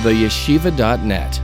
theyeshiva.net.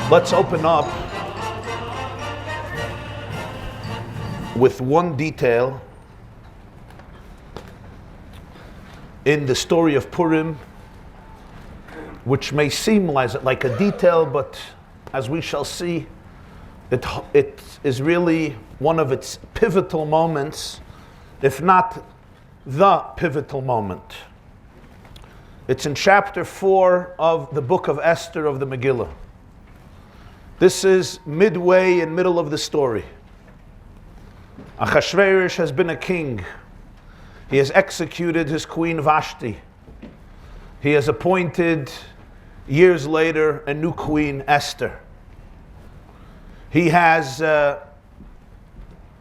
Let's open up with one detail in the story of Purim, which may seem like a detail, but as we shall see, it is really one of its pivotal moments, if not the pivotal moment. It's in chapter 4 of the book of Esther of the Megillah. This is midway in middle of the story. Achashverosh has been a king. He has executed his queen Vashti. He has appointed, years later, a new queen, Esther. He has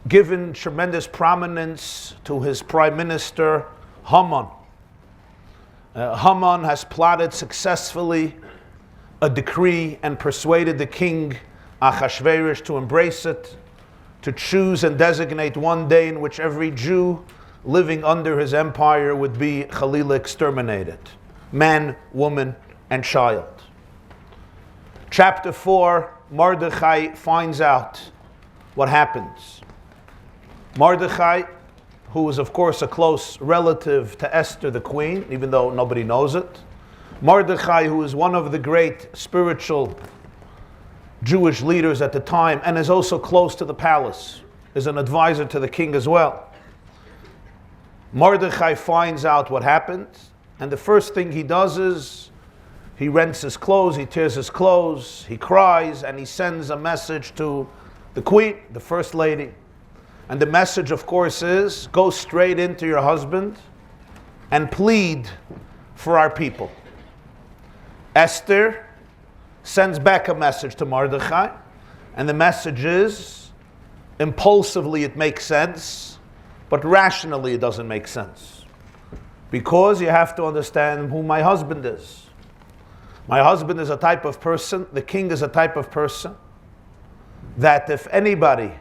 given tremendous prominence to his prime minister, Haman. Haman has plotted successfully a decree and persuaded the king Achashverosh to embrace it, to choose and designate one day in which every Jew living under his empire would be Chalila exterminated. Man, woman, and child. Chapter 4, Mordechai finds out what happens. Mordechai, who was of course a close relative to Esther the queen, even though nobody knows it. Mordechai, who is one of the great spiritual Jewish leaders at the time and is also close to the palace, is an advisor to the king as well. Mordechai finds out what happened, and the first thing he does is he rents his clothes, he tears his clothes, he cries, and he sends a message to the queen, the first lady. And the message, of course, is go straight into your husband and plead for our people. Esther sends back a message to Mordechai, and the message is, impulsively it makes sense, but rationally it doesn't make sense. Because you have to understand who my husband is. My husband is a type of person, the king is a type of person, that if anybody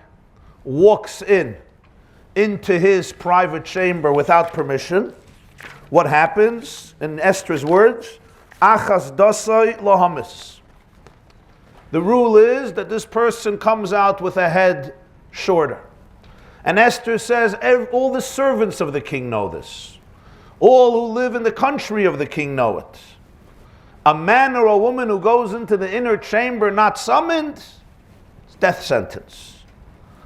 walks into his private chamber without permission, what happens, in Esther's words, Achas dasai lohamis. The rule is that this person comes out with a head shorter. And Esther says, all the servants of the king know this. All who live in the country of the king know it. A man or a woman who goes into the inner chamber not summoned, it's death sentence.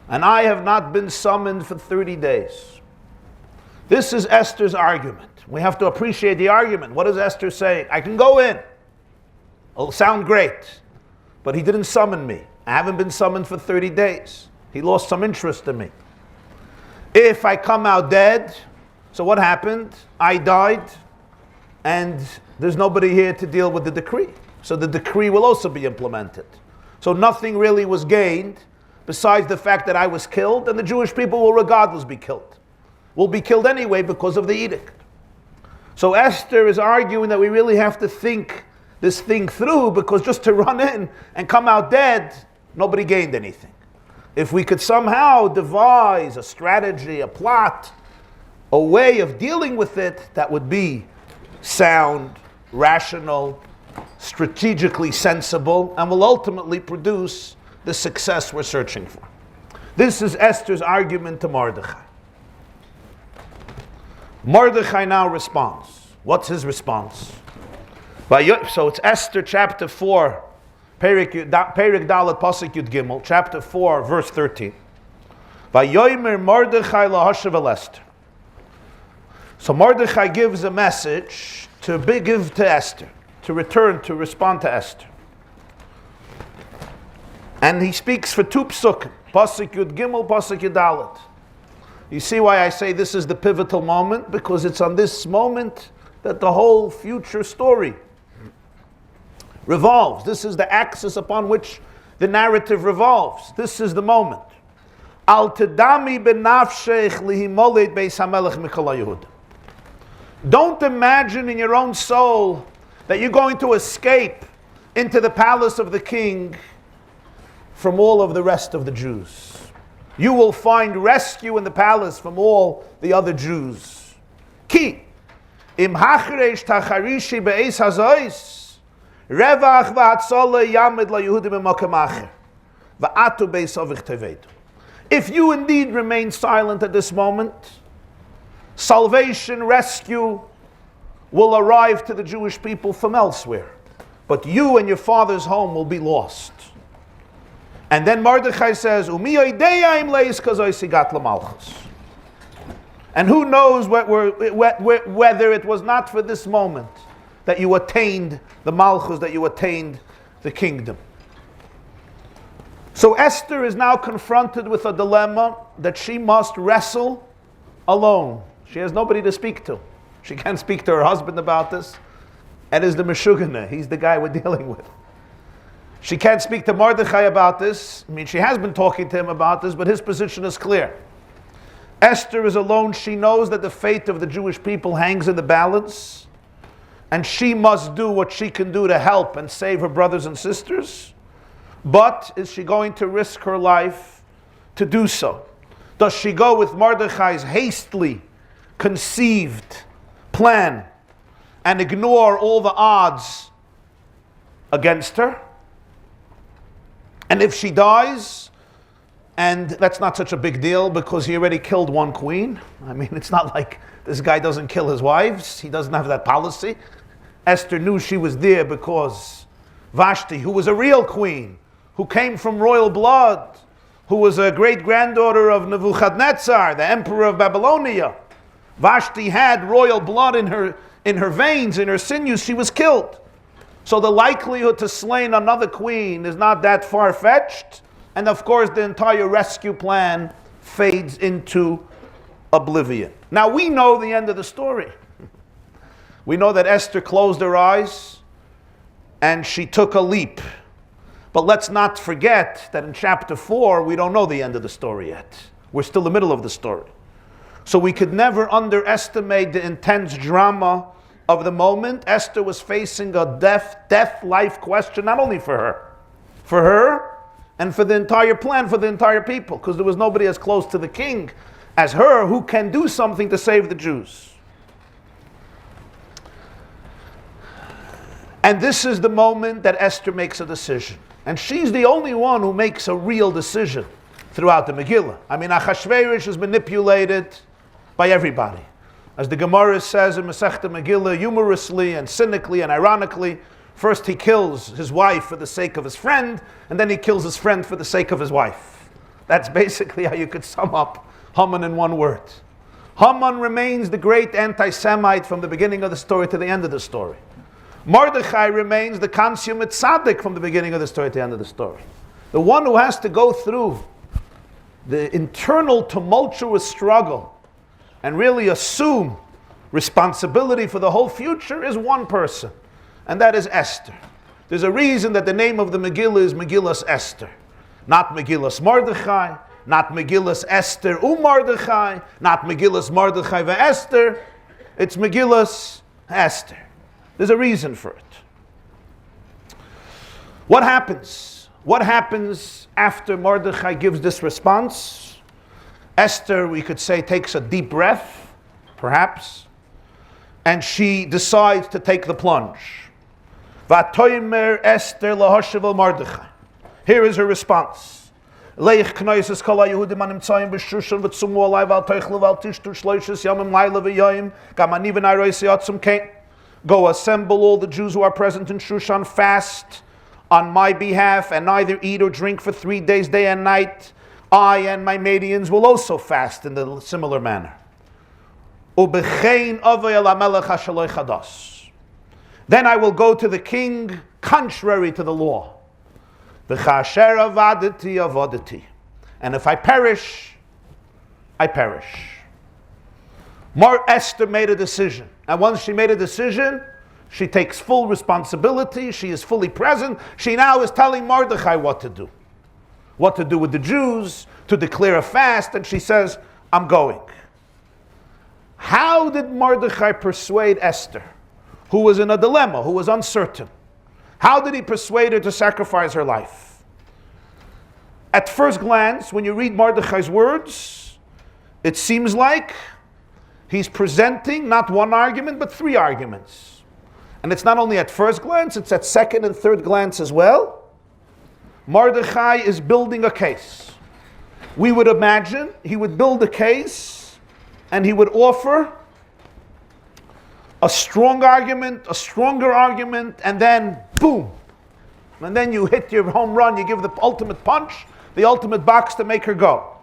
And I have not been summoned for 30 days. This is Esther's argument. We have to appreciate the argument. What is Esther saying? I can go in. It'll sound great. But he didn't summon me. I haven't been summoned for 30 days. He lost some interest in me. If I come out dead, so what happened? I died, and there's nobody here to deal with the decree. So the decree will also be implemented. So nothing really was gained besides the fact that I was killed, and the Jewish people will regardless be killed. Will be killed anyway because of the edict. So Esther is arguing that we really have to think this thing through, because just to run in and come out dead, nobody gained anything. If we could somehow devise a strategy, a plot, a way of dealing with it that would be sound, rational, strategically sensible, and will ultimately produce the success we're searching for. This is Esther's argument to Mordechai. Mordechai now responds. What's his response? So it's Esther chapter 4, Perik Dalet Pasuk Yud Gimel, chapter 4, verse 13. Vayomer Mordechai lahashav el Esther. So Mordechai gives a message to give to Esther, to respond to Esther. And he speaks for two psukim, Pasuk Yud Gimel, Pasuk Yud Dalet. You see why I say this is the pivotal moment? Because it's on this moment that the whole future story revolves. This is the axis upon which the narrative revolves. This is the moment. Al tedami benafshech lihimoled beis hamelech mikol haYehudim. Don't imagine in your own soul that you're going to escape into the palace of the king from all of the rest of the Jews. You will find rescue in the palace from all the other Jews. Ki im hachreish tacharishi be'eis hazois revach v'hatzola yamid laYehudim b'makom acher v'atu beis avich tevedu. If you indeed remain silent at this moment, salvation, rescue will arrive to the Jewish people from elsewhere. But you and your father's home will be lost. And then Mordechai says, and who knows whether it was not for this moment that you attained the malchus, that you attained the kingdom. So Esther is now confronted with a dilemma that she must wrestle alone. She has nobody to speak to. She can't speak to her husband about this. It is the Meshugana. He's the guy we're dealing with. She can't speak to Mordechai about this. I mean, she has been talking to him about this, but his position is clear. Esther is alone. She knows that the fate of the Jewish people hangs in the balance, and she must do what she can do to help and save her brothers and sisters. But is she going to risk her life to do so? Does she go with Mordechai's hastily conceived plan and ignore all the odds against her? And if she dies, and that's not such a big deal because he already killed one queen. I mean, it's not like this guy doesn't kill his wives. He doesn't have that policy. Esther knew she was there because Vashti, who was a real queen, who came from royal blood, who was a great-granddaughter of Nebuchadnezzar, the emperor of Babylonia. Vashti had royal blood in her veins, in her sinews. She was killed. So the likelihood to slay another queen is not that far-fetched. And of course, the entire rescue plan fades into oblivion. Now, we know the end of the story. We know that Esther closed her eyes and she took a leap. But let's not forget that in chapter 4, we don't know the end of the story yet. We're still in the middle of the story. So we could never underestimate the intense drama of the moment. Esther was facing a death-life question, not only for her, and for the entire plan, for the entire people, because there was nobody as close to the king as her who can do something to save the Jews. And this is the moment that Esther makes a decision. And she's the only one who makes a real decision throughout the Megillah. I mean, Achashverosh is manipulated by everybody. As the Gemara says in Masechta Megillah, humorously and cynically and ironically, first he kills his wife for the sake of his friend, and then he kills his friend for the sake of his wife. That's basically how you could sum up Haman in one word. Haman remains the great anti-Semite from the beginning of the story to the end of the story. Mordechai remains the consummate tzaddik from the beginning of the story to the end of the story. The one who has to go through the internal tumultuous struggle and really assume responsibility for the whole future is one person, and that is Esther. There's a reason that the name of the Megillah is Megillas Esther. Not Megillas Mordechai, not Megillas Esther Mordechai, not Megillas Mordechai Esther. It's Megillas Esther. There's a reason for it. What happens? What happens after Mordechai gives this response? Esther, we could say, takes a deep breath, perhaps, and she decides to take the plunge. Vatoimer Esther lahashav el Mordechai. Here is her response. Leich knoises kol haYehudim animtzayim b'shushan v'tzumu alai v'al teichlu v'al tishtu shloishes yamim laila v'yoyim gam ani v'nai roisi atzum kein. Go assemble all the Jews who are present in Shushan, fast on my behalf and neither eat or drink for 3 days, day and night, I and my Medians will also fast in the similar manner. Then I will go to the king contrary to the law. And if I perish, I perish. Esther made a decision. And once she made a decision, she takes full responsibility. She is fully present. She now is telling Mordechai what to do. What to do with the Jews, to declare a fast, and she says, I'm going. How did Mordechai persuade Esther, who was in a dilemma, who was uncertain? How did he persuade her to sacrifice her life? At first glance, when you read Mordechai's words, it seems like he's presenting not one argument, but 3 arguments. And it's not only at first glance, it's at second and third glance as well. Mordechai is building a case. We would imagine he would build a case and he would offer a strong argument, a stronger argument, and then boom. And then you hit your home run, you give the ultimate punch, the ultimate box to make her go.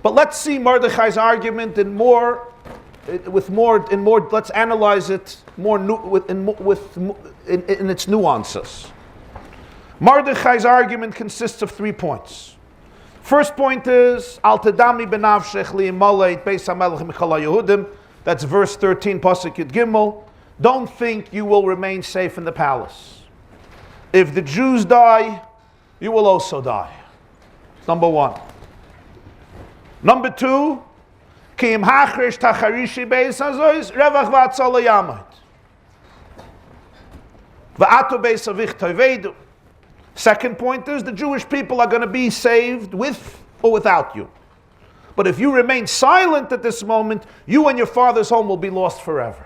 But let's see Mordechai's argument let's analyze it more in its nuances. Mordechai's argument consists of 3 points. First point is, Al tedami benavshech li'imolei beis hamelech michol haYehudim. That's verse 13, pasuk Yud Gimel. Don't think you will remain safe in the palace. If the Jews die, you will also die. Number 1. Number 2, ki im hachrish tacharishi beis hazois revach v'atzala yamot. V'ato beis avich toivedu. Second point is the Jewish people are going to be saved with or without you. But if you remain silent at this moment, you and your father's home will be lost forever.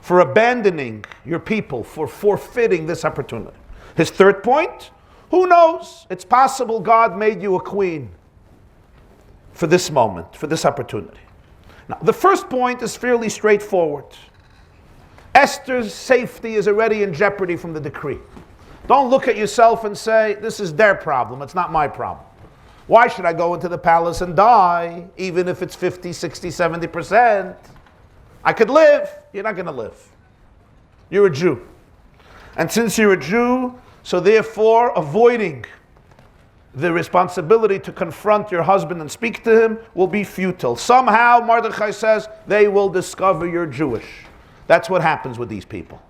For abandoning your people, for forfeiting this opportunity. His third point, who knows? It's possible God made you a queen for this moment, for this opportunity. Now, the first point is fairly straightforward. Esther's safety is already in jeopardy from the decree. Don't look at yourself and say, this is their problem, it's not my problem. Why should I go into the palace and die, even if it's 50, 60, 70%? I could live. You're not going to live. You're a Jew. And since you're a Jew, so therefore avoiding the responsibility to confront your husband and speak to him will be futile. Somehow, Mordechai says, they will discover you're Jewish. That's what happens with these people.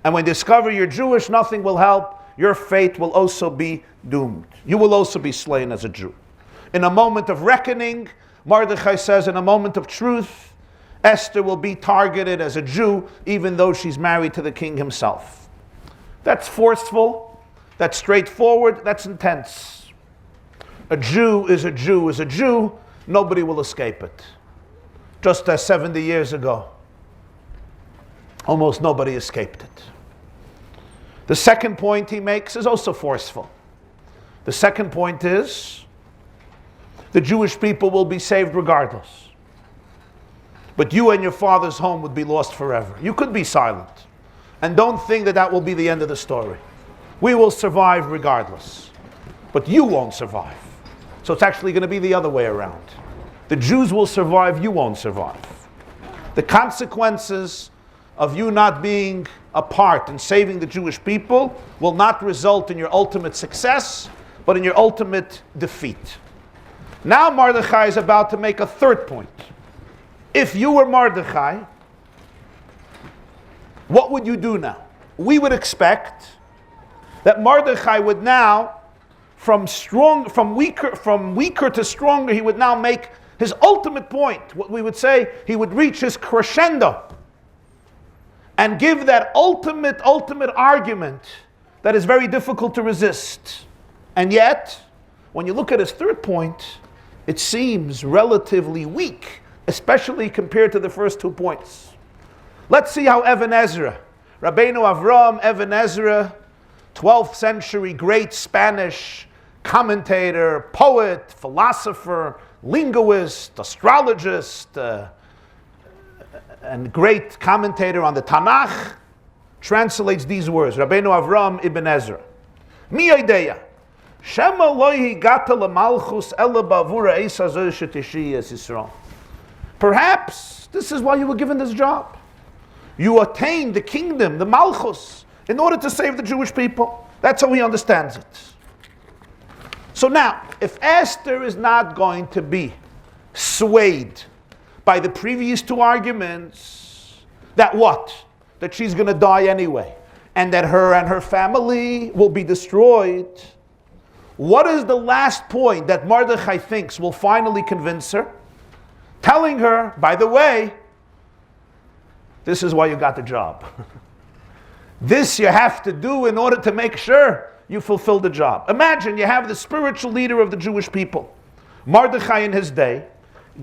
And when they discover you're Jewish, nothing will help. Your fate will also be doomed. You will also be slain as a Jew. In a moment of reckoning, Mordechai says, in a moment of truth, Esther will be targeted as a Jew, even though she's married to the king himself. That's forceful, that's straightforward, that's intense. A Jew is a Jew is a Jew, nobody will escape it. Just as 70 years ago, almost nobody escaped it. The second point he makes is also forceful. The second point is, the Jewish people will be saved regardless. But you and your father's home would be lost forever. You could be silent. And don't think that that will be the end of the story. We will survive regardless. But you won't survive. So it's actually going to be the other way around. The Jews will survive, you won't survive. The consequences of you not being a part in saving the Jewish people will not result in your ultimate success, but in your ultimate defeat. Now Mordechai is about to make a third point. If you were Mordechai, what would you do now? We would expect that Mordechai would now, from weaker to stronger, he would now make his ultimate point. What we would say, he would reach his crescendo and give that ultimate argument that is very difficult to resist. And yet, when you look at his third point, it seems relatively weak, especially compared to the first 2 points. Let's see how Even Ezra, Rabbeinu Avram Even Ezra, 12th century great Spanish commentator, poet, philosopher, linguist, astrologist, and great commentator on the Tanakh, translates these words, Rabbeinu Avram ibn Ezra. Mi yodeya, shema lohi gata lemalchus ela bavura eis hazeh shetishri es Yisrael. Perhaps this is why you were given this job. You attained the kingdom, the malchus, in order to save the Jewish people. That's how he understands it. So now, if Esther is not going to be swayed by the previous two arguments, that what? That she's going to die anyway, and that her and her family will be destroyed. What is the last point that Mordechai thinks will finally convince her? Telling her, by the way, this is why you got the job. This you have to do in order to make sure you fulfill the job. Imagine you have the spiritual leader of the Jewish people, Mordechai in his day,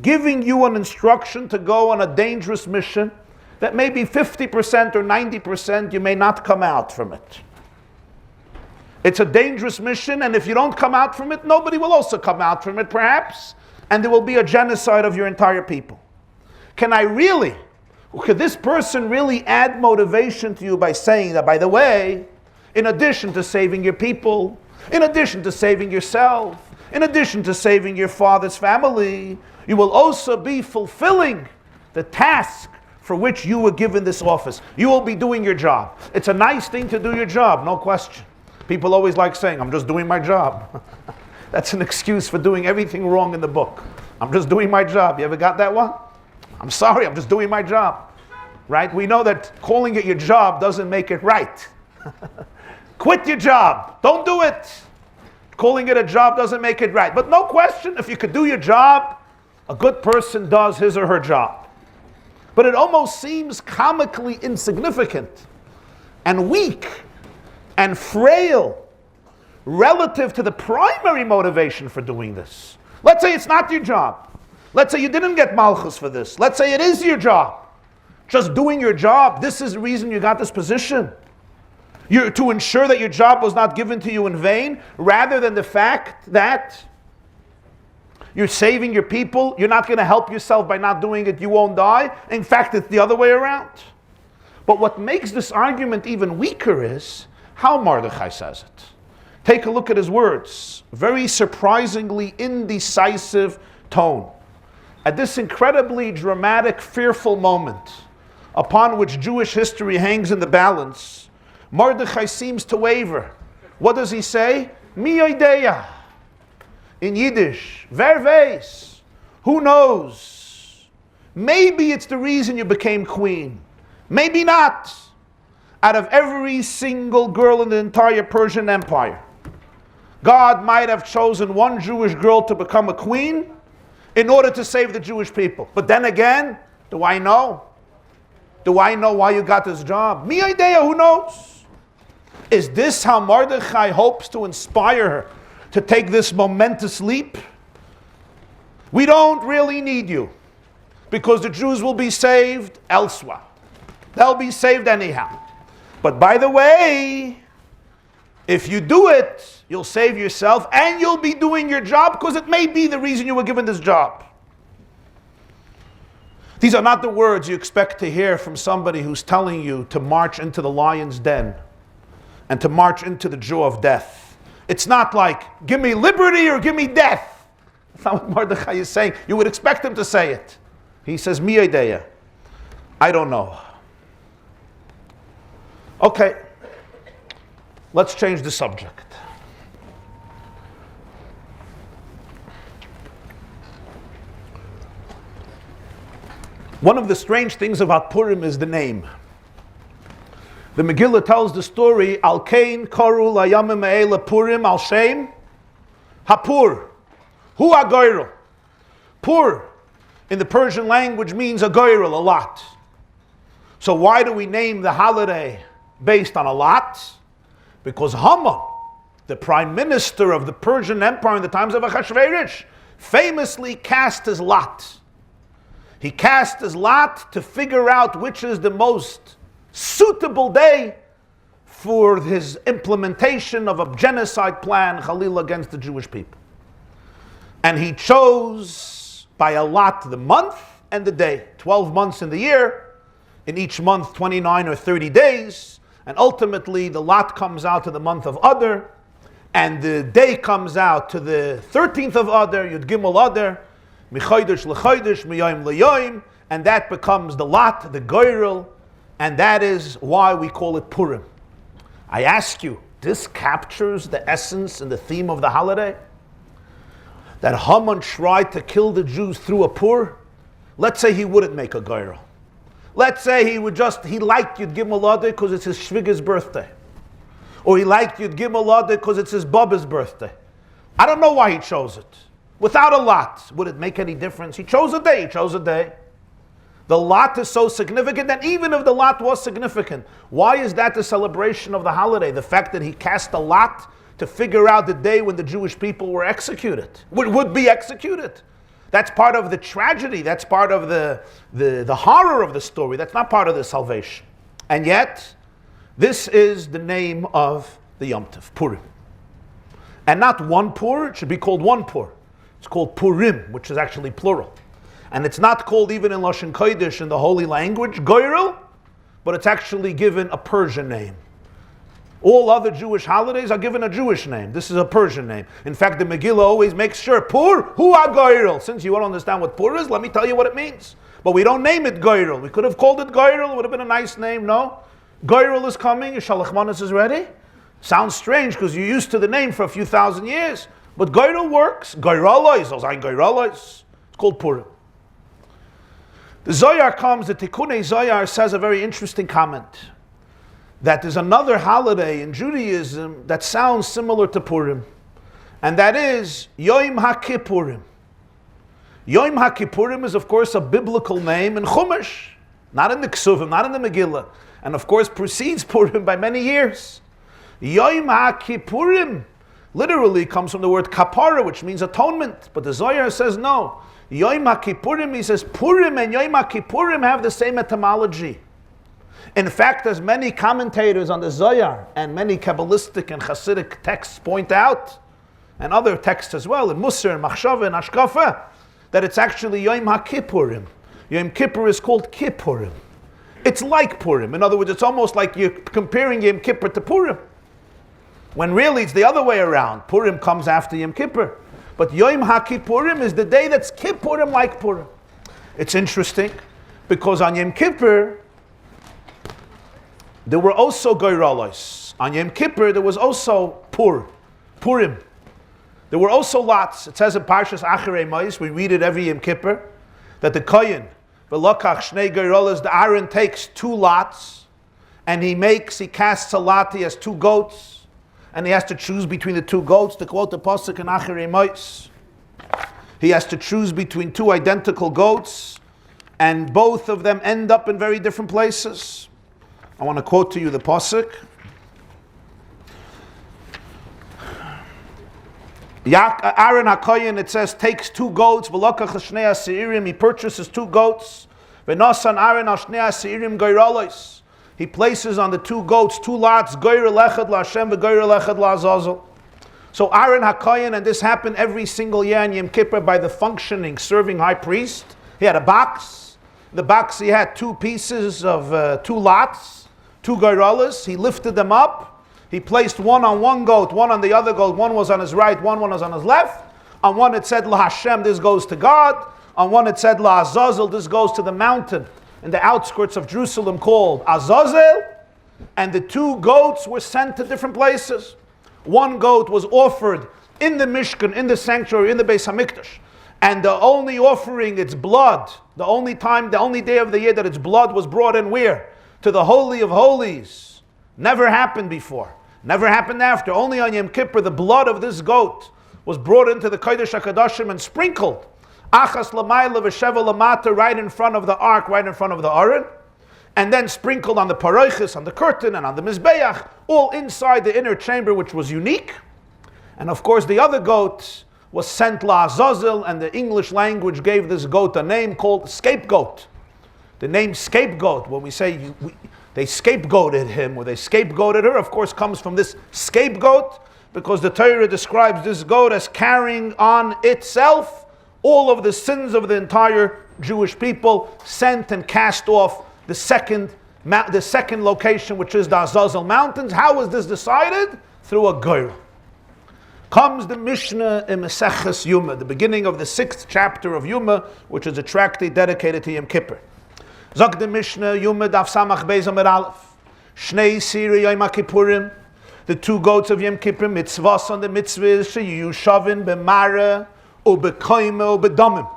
giving you an instruction to go on a dangerous mission that maybe 50% or 90% you may not come out from it. It's a dangerous mission, and if you don't come out from it, nobody will also come out from it, perhaps, and there will be a genocide of your entire people. Could this person really add motivation to you by saying that, by the way, in addition to saving your people, in addition to saving yourself, in addition to saving your father's family, you will also be fulfilling the task for which you were given this office. You will be doing your job. It's a nice thing to do your job, no question. People always like saying, I'm just doing my job. That's an excuse for doing everything wrong in the book. I'm just doing my job. You ever got that one? I'm sorry, I'm just doing my job. Right? We know that calling it your job doesn't make it right. Quit your job. Don't do it. Calling it a job doesn't make it right. But no question, if you could do your job, a good person does his or her job. But it almost seems comically insignificant and weak and frail relative to the primary motivation for doing this. Let's say it's not your job. Let's say you didn't get malchus for this. Let's say it is your job. Just doing your job, this is the reason you got this position. You're to ensure that your job was not given to you in vain, rather than the fact that you're saving your people, you're not going to help yourself by not doing it, you won't die. In fact, it's the other way around. But what makes this argument even weaker is how Mordechai says it. Take a look at his words. Very surprisingly indecisive tone. At this incredibly dramatic, fearful moment upon which Jewish history hangs in the balance, Mordechai seems to waver. What does he say? Mi yodeya. In Yiddish, wer weiß? Who knows? Maybe it's the reason you became queen. Maybe not. Out of every single girl in the entire Persian Empire, God might have chosen one Jewish girl to become a queen in order to save the Jewish people. But then again, do I know? Do I know why you got this job? Mi idea, who knows? Is this how Mordechai hopes to inspire her to take this momentous leap? We don't really need you, because the Jews will be saved elsewhere. They'll be saved anyhow. But by the way, if you do it, you'll save yourself and you'll be doing your job, because it may be the reason you were given this job. These are not the words you expect to hear from somebody who's telling you to march into the lion's den and to march into the jaw of death. It's not like, give me liberty or give me death. That's not what Mordechai is saying. You would expect him to say it. He says, mi idea. I don't know. Okay, let's change the subject. One of the strange things about Purim is the name. The Megillah tells the story, Al Kain Koru Layamim Eila Purim Al Shem Hapur Hu Agoyrel. Pur in the Persian language means Agoyrel, a lot. So why do we name the holiday based on a lot? Because Haman, the prime minister of the Persian Empire in the times of Achashverosh, famously cast his lot. He cast his lot to figure out which is the most suitable day for his implementation of a genocide plan, Khalil, against the Jewish people. And he chose by a lot the month and the day. 12 months in the year, in each month 29 or 30 days. and ultimately the lot comes out to the month of Adar, and the day comes out to the 13th of Adar, Yud Gimel Adar, Michodesh L'chodesh, Miyayim L'yayim, and that becomes the lot, the goyrel, and that is why we call it Purim. I ask you, this captures the essence and the theme of the holiday? That Haman tried to kill the Jews through a pur? Let's say he wouldn't make a goyrel. Let's say he liked Yud Gimel Adar because it's his Shviga's birthday. Or he liked Yud Gimel Adar because it's his Bubba's birthday. I don't know why he chose it. Without a lot, would it make any difference? He chose a day, The lot is so significant, and even if the lot was significant, why is that the celebration of the holiday? The fact that he cast a lot to figure out the day when the Jewish people were executed, would be executed. That's part of the tragedy. That's part of the horror of the story. That's not part of the salvation. And yet, this is the name of the Yom Tov, Purim. And not one Pur, it should be called one Pur. It's called Purim, which is actually plural. And it's not called even in Lashon Kodesh, in the holy language, Goyrel, but it's actually given a Persian name. All other Jewish holidays are given a Jewish name. This is a Persian name. In fact, the Megillah always makes sure, Pur, hu ha-Goyrel. Since you won't understand what Pur is, let me tell you what it means. But we don't name it Goyrel. We could have called it Goyrel. It would have been a nice name, no? Goyrel is coming. Your Shalach Manas is ready. Sounds strange because you're used to the name for a few thousand years. But Goyrel works. Goyralois, those aren't Goyralois. It's called Purim. The Zohar comes, the Tikkunei Zohar says a very interesting comment. That there's another holiday in Judaism that sounds similar to Purim. And that is Yom HaKippurim. Yom HaKippurim is of course a biblical name in Chumash. Not in the Ksuvim, not in the Megillah. And of course precedes Purim by many years. Yom HaKippurim literally comes from the word kapara, which means atonement. But the Zohar says no. Yom HaKippurim, he says Purim and Yom HaKippurim have the same etymology. In fact, as many commentators on the Zohar and many Kabbalistic and Hasidic texts point out, and other texts as well, in Musar and Machshava and Ashkafa, that it's actually Yom HaKippurim. Yom Kippur is called Kippurim. It's like Purim. In other words, it's almost like you're comparing Yom Kippur to Purim. When really it's the other way around. Purim comes after Yom Kippur. But Yom HaKippurim is the day that's Kippurim like Purim. It's interesting because on Yom Kippur, there were also Goyralos. On Yom Kippur, there was also Purim. There were also lots. It says in Parshas Acharei Mos, we read it every Yom Kippur, that the Kohen, V'lokach Shnei Goyralos, the Aaron takes 2 lots, and he casts a lot, he has 2 goats, and he has to choose between the 2 goats, to quote the Pasuk in Acharei Mos. He has to choose between 2 identical goats, and both of them end up in very different places. I want to quote to you the Pasuk. Aaron HaKoyen, it says, takes 2 goats, V'lokach Shnei HaSeirim, he purchases 2 goats, V'nosan Aaron HaShnei HaSeirim Goyralos. He places on the 2 goats 2 lots, Goyrel Echad LaHashem v'Goyrel Echad LaAzazel. So Aaron HaKoyen, and this happened every single year in Yom Kippur by the functioning, serving high priest. He had a box. In the box he had 2 pieces of 2 lots, 2 Goyralos. He lifted them up. He placed one on one goat, one on the other goat. One was on his right, one was on his left. On one it said LaHashem, this goes to God. On one it said LaAzazel, this goes to the mountain in the outskirts of Jerusalem called Azazel. And the 2 goats were sent to different places. One goat was offered in the Mishkan, in the sanctuary, in the Beis HaMikdash. And the only offering, its blood, the only day of the year that its blood was brought in where? To the Holy of Holies. Never happened before. Never happened after. Only on Yom Kippur, the blood of this goat was brought into the Kodesh HaKadoshim and sprinkled. Achas l'mayla v'sheva l'mata, right in front of the ark, right in front of the Aron. And then sprinkled on the paroiches, on the curtain, and on the Mizbeach, all inside the inner chamber, which was unique. And of course, the other goat was sent LaAzazel, and the English language gave this goat a name called scapegoat. The name scapegoat, when we say they scapegoated him, or they scapegoated her, of course comes from this scapegoat, because the Torah describes this goat as carrying on itself all of the sins of the entire Jewish people, sent and cast off the second the second location, which is the Azazel Mountains. How was this decided? Through a goyel. Comes the Mishnah in Maseches Yuma, the beginning of the 6th chapter of Yuma, which is a tractate dedicated to Yom Kippur. Zog the Mishnah, Yuma daf samach beis amud aleph. Shnei siri Yom Kippurim, the 2 goats of Yom Kippur, mitzvahs on the mitzvahs, sheyu shavin b'mara u b'koyme u b'domim.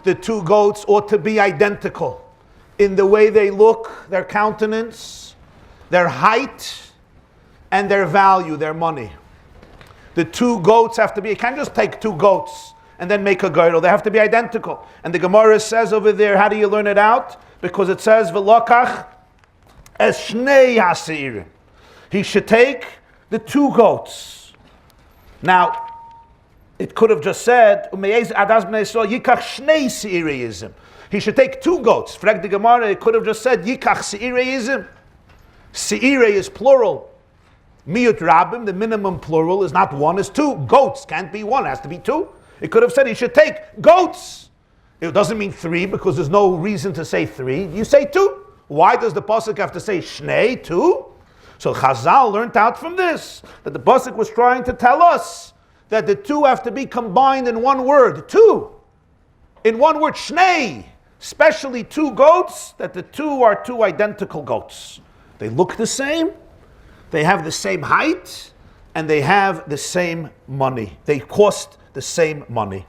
The 2 goats ought to be identical in the way they look, their countenance, their height, and their value, their money. The 2 goats have to be, you can't just take 2 goats and then make a girdle. They have to be identical. And the Gemara says over there, how do you learn it out? Because it says, V'lokach es shnei hasirim. He should take the 2 goats. Now, it could have just said, yikach shnei seiriyizim. He should take 2 goats. Frag the Gemara, it could have just said, yikach seiriyizim. Seire is plural. Miyut rabim, the minimum plural is not 1, is 2. Goats can't be 1, it has to be 2. It could have said he should take goats. It doesn't mean 3 because there's no reason to say 3. You say 2. Why does the pasuk have to say shnei, 2? So Chazal learned out from this that the pasuk was trying to tell us that the 2 have to be combined in one word. 2. In one word, shnei. Especially 2 goats, that the 2 are 2 identical goats. They look the same. They have the same height, and they have the same money. They cost the same money.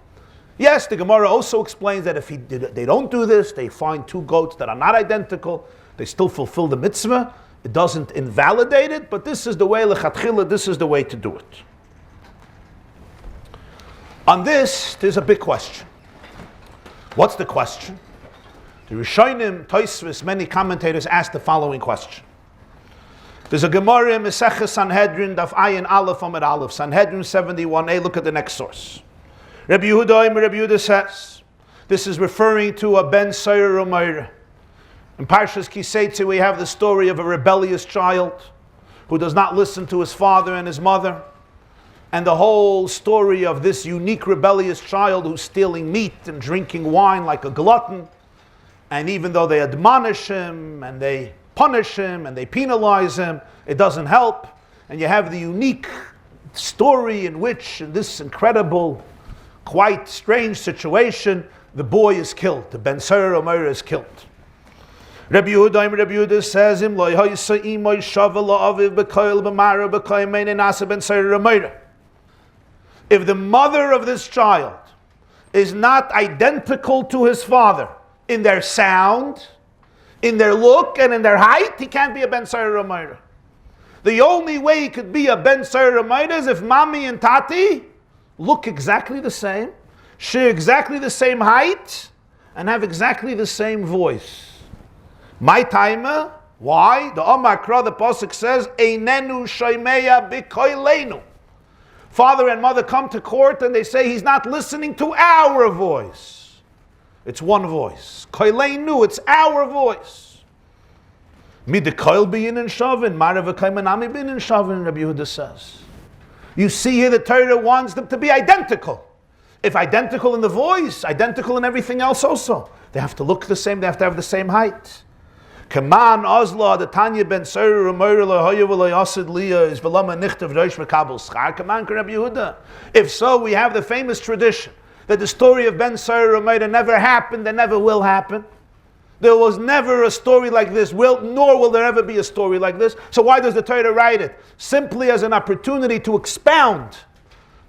Yes, the Gemara also explains that if they don't do this, they find 2 goats that are not identical, they still fulfill the mitzvah. It doesn't invalidate it, but this is the way, lechatchila, this is the way to do it. On this, there's a big question. What's the question? The Rishonim, Tosfos, many commentators ask the following question. There's a Gemara in Maseches Sanhedrin, Daf Ayin Aleph Amud Aleph, Sanhedrin 71a. Look at the next source. Rabbi Yehuda says, this is referring to a ben Seir Umayr. In Parshas Kiseitze, we have the story of a rebellious child who does not listen to his father and his mother. And the whole story of this unique rebellious child who's stealing meat and drinking wine like a glutton. And even though they admonish him and they punish him and they penalize him, it doesn't help. And you have the unique story in which, in this incredible, quite strange situation, the boy is killed. The Ben Seir Umayr is killed. Rabbi Yehuda says him, if the mother of this child is not identical to his father in their sound, in their look, and in their height, he can't be a Ben Seir Umayr. The only way he could be a Ben Seir Umayr is if Mami and Tati look exactly the same, share exactly the same height, and have exactly the same voice. My timer, why? The Omakra, the Pasuk says, Einenu Shoimeya Bikoilenu. Father and mother come to court and they say he's not listening to our voice. It's one voice. Koilenu, it's our voice. Midikoil bein in shavin, maravakaimanami bein in shavin, Rabbi Yehuda says. You see here the Torah wants them to be identical. If identical in the voice, identical in everything else also. They have to look the same, they have to have the same height. Kaman Ozla, the Tanya ben Seir Umayr Lahoyev Layasid Liya is Velama Nichtav Reish Makabel Schar. Kaman Rabbi Yehuda. If so, we have the famous tradition that the story of Ben Seir Umayr never happened and never will happen. There was never a story like this, nor will there ever be a story like this. So why does the Torah write it? Simply as an opportunity to expound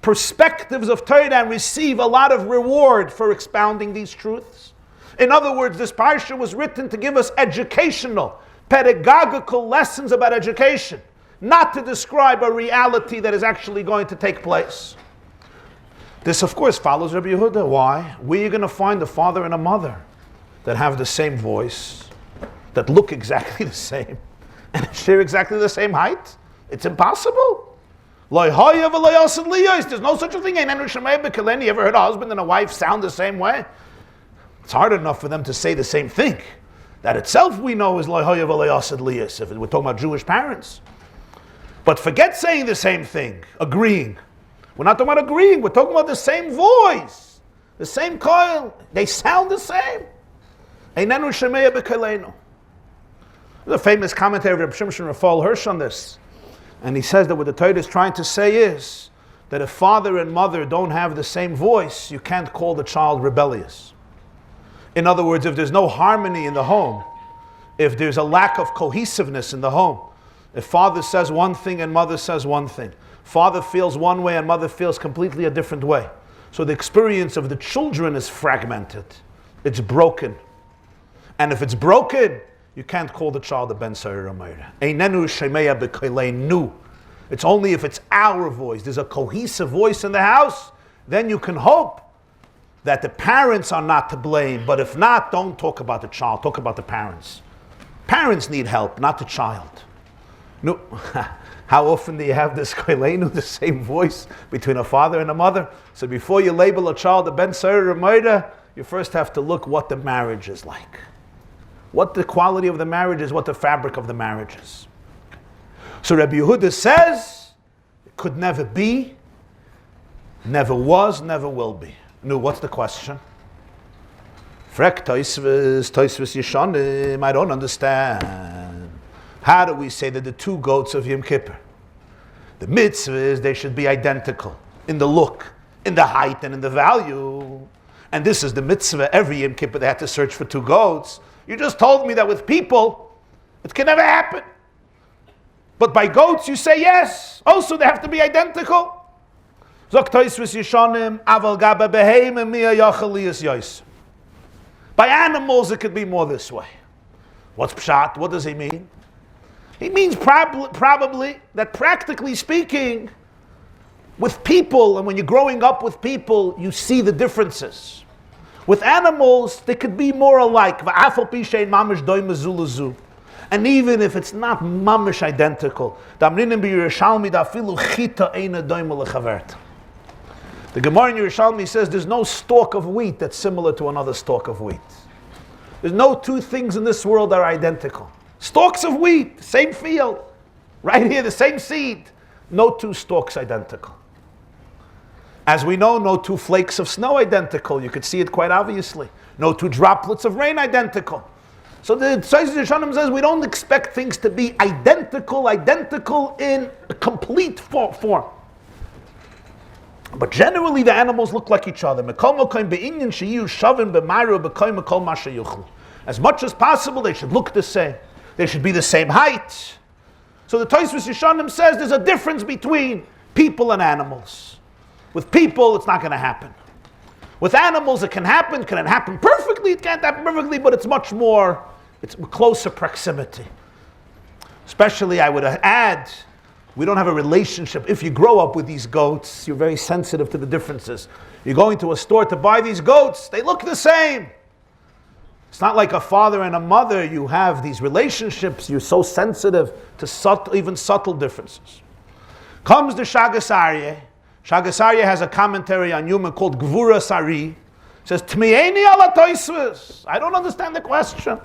perspectives of Torah and receive a lot of reward for expounding these truths. In other words, this parsha was written to give us educational, pedagogical lessons about education, not to describe a reality that is actually going to take place. This, of course, follows Rabbi Yehuda. Why? Where are you going to find a father and a mother that have the same voice, that look exactly the same, and share exactly the same height? It's impossible. There's no such a thing. You ever heard a husband and a wife sound the same way? It's hard enough for them to say the same thing. That itself we know is if we're talking about Jewish parents. But forget saying the same thing, agreeing. We're not talking about agreeing, we're talking about the same voice, the same coil. They sound the same. There's a famous commentary of Reb Shimshon Raphael Hirsch on this. And he says that what the Torah is trying to say is that if father and mother don't have the same voice, you can't call the child rebellious. In other words, if there's no harmony in the home, if there's a lack of cohesiveness in the home, if father says one thing and mother says one thing, father feels one way and mother feels completely a different way. So the experience of the children is fragmented. It's broken. And if it's broken, you can't call the child a ben Saira Meira. Einenu shemeya b'koleinu. It's only if it's our voice, there's a cohesive voice in the house, then you can hope that the parents are not to blame. But if not, don't talk about the child, talk about the parents. Parents need help, not the child. No. How often do you have this koleinu, the same voice between a father and a mother? So before you label a child a ben Saira Meira, you first have to look what the marriage is like. What the quality of the marriage is, what the fabric of the marriage is. So Rabbi Yehuda says, it could never be, never was, never will be. No, what's the question? Frek Toisves Yeshanim, I don't understand. How do we say that the two goats of Yom Kippur, the mitzvahs, they should be identical in the look, in the height, and in the value? And this is the mitzvah. Every Yom Kippur they had to search for two goats. You just told me that with people, it can never happen. But by goats you say yes. Also they have to be identical. By animals it could be more this way. What's pshat? What does he mean? He means probably that practically speaking, with people, and when you're growing up with people, you see the differences. With animals, they could be more alike. And even if it's not mamish identical, the Gemara in Yerushalmi says there's no stalk of wheat that's similar to another stalk of wheat. There's no two things in this world that are identical. Stalks of wheat, same field, right here, the same seed. No two stalks identical. As we know, no two flakes of snow identical. You could see it quite obviously. No two droplets of rain identical. So the Tzayis Yeshanim says we don't expect things to be identical in a complete form. But generally the animals look like each other. As much as possible, they should look the same. They should be the same height. So the Tzayis Yeshanim says there's a difference between people and animals. With people, it's not going to happen. With animals, it can happen. Can it happen perfectly? It can't happen perfectly, but it's much more, it's closer proximity. Especially, I would add, we don't have a relationship. If you grow up with these goats, you're very sensitive to the differences. You're going to a store to buy these goats, they look the same. It's not like a father and a mother. You have these relationships. You're so sensitive to even subtle differences. Comes the Shagas Aryeh. Shagas Aryeh has a commentary on Yuma called Gvura Sari. It says, Tmi'eni ala toisves. I don't understand the question.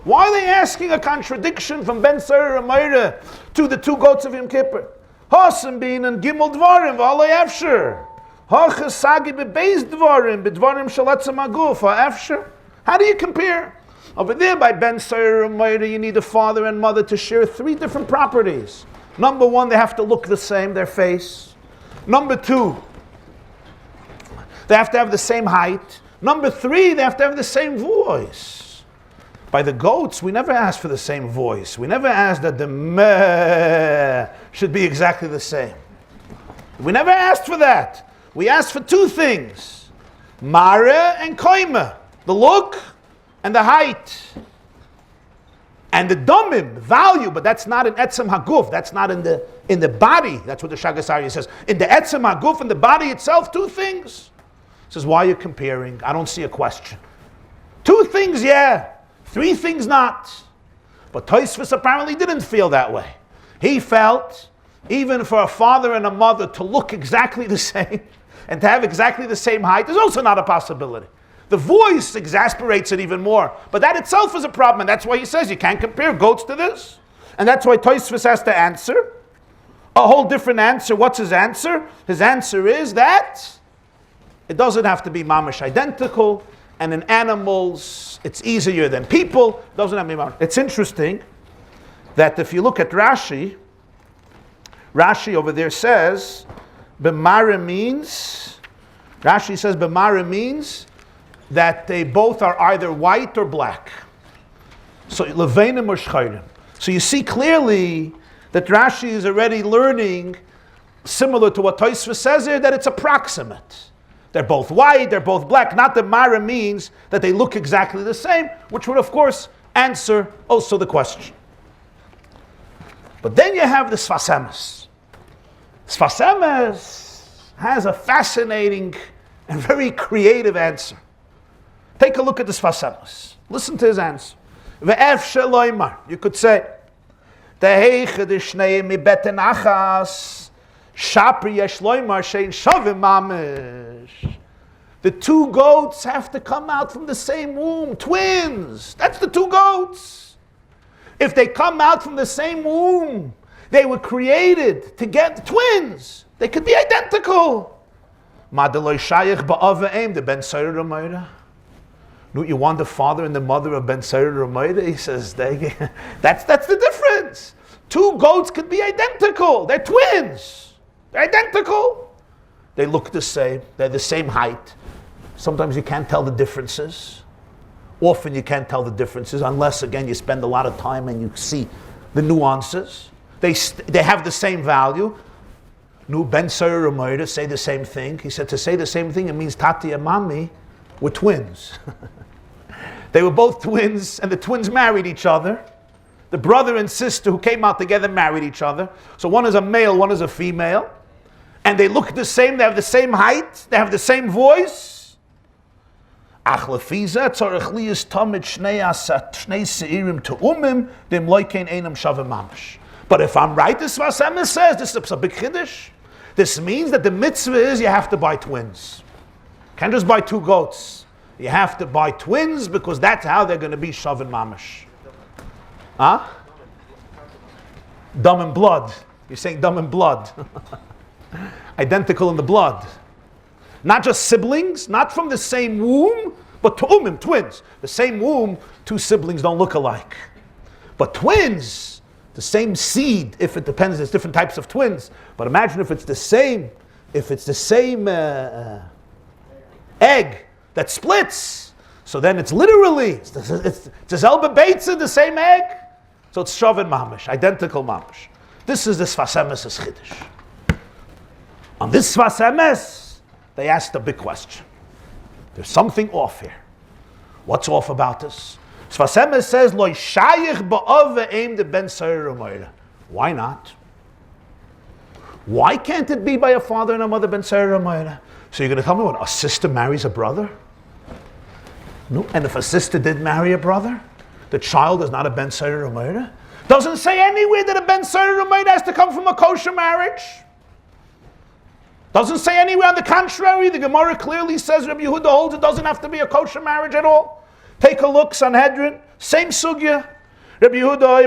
Why are they asking a contradiction from Ben Saira Meira to the two goats of Yom Kippur? Hasim bin and Gimel Dvarim v'alei Efsher. How do you compare? Over there by Ben Saira Meira, you need a father and mother to share three different properties. Number one, they have to look the same, their face. Number two, they have to have the same height. Number three, they have to have the same voice. By the goats, we never ask for the same voice. We never ask that the meh should be exactly the same. We never asked for that. We asked for two things. Mara and koima. The look and the height. And the domim, value, but that's not in etzem haguf. That's not in the body. That's what the Shagas Aryeh says. In the etzem haguf, in the body itself, two things. He says, why are you comparing? I don't see a question. Two things, yeah. Three things, not. But Tosfos apparently didn't feel that way. He felt, even for a father and a mother to look exactly the same and to have exactly the same height is also not a possibility. The voice exasperates it even more. But that itself is a problem, and that's why he says you can't compare goats to this. And that's why Tosfos has to answer a whole different answer. What's his answer? His answer is that it doesn't have to be mamish identical. and in animals it's easier than people. Doesn't have mimar. It's interesting that if you look at Rashi over there says, B'mara means, Rashi says B'mara means that they both are either white or black. So Leveinim or Shchayrim. So you see clearly that Rashi is already learning, similar to what Tosfos says here, that it's approximate. They're both white, they're both black. Not that Mara means that they look exactly the same, which would of course answer also the question. But then you have the Sfas Emes. Sfas Emes has a fascinating and very creative answer. Take a look at the Sfas Emes. Listen to his answer. Ve'ef sheloimar. You could say, Teheiche de shnei mi beten achas, shapri yesh loimar shein shavim mamish. The two goats have to come out from the same womb. Twins. That's the two goats. If they come out from the same womb, they were created to get twins. They could be identical. Madeloi shayich ba'avaim de ben Saira Ramayra. You want the father and the mother of Ben Saira Ramayra? He says, that's the difference. Two goats could be identical. They're twins. They're identical. They look the same. They're the same height. Sometimes you can't tell the differences. Often you can't tell the differences unless, again, you spend a lot of time and you see the nuances. They have the same value. Ben Saira Ramayra say the same thing. He said to say the same thing, it means Tati and Mami were twins. They were both twins, and the twins married each other. The brother and sister who came out together married each other. So one is a male, one is a female. And they look the same, they have the same height, they have the same voice. But if I'm right, this Sfas Emes says, this is a big chiddush. This means that the mitzvah is you have to buy twins. You can't just buy two goats. You have to buy twins because that's how they're going to be shavim mamish. Huh? Dumb in blood. You're saying dumb in blood. Identical in the blood. Not just siblings, not from the same womb, but tu'umim, twins. The same womb, two siblings don't look alike. But twins, the same seed, if it depends, there's different types of twins. But imagine if it's the same egg that splits. So then it's literally, it's Zelba Beitza, the same egg. So it's Shavin Mamish, identical Mamish. This is the Sfas Emes' Chiddush. On this Sfas Emes, they asked a big question. There's something off here. What's off about this? Sfas Emes says, Lo shayich ba'av ve'em de ben Saira Ramayra. Why not? Why can't it be by a father and a mother ben Saira Ramayra? So you're going to tell me what, a sister marries a brother? No. And if a sister did marry a brother, the child is not a ben Saira Ramayra? Doesn't say anywhere that a ben Saira Ramayra has to come from a kosher marriage. Doesn't say anywhere. On the contrary, the Gemara clearly says Rabbi Yehuda holds it doesn't have to be a kosher marriage at all. Take a look, Sanhedrin, same sugya. Rabbi Yehuda,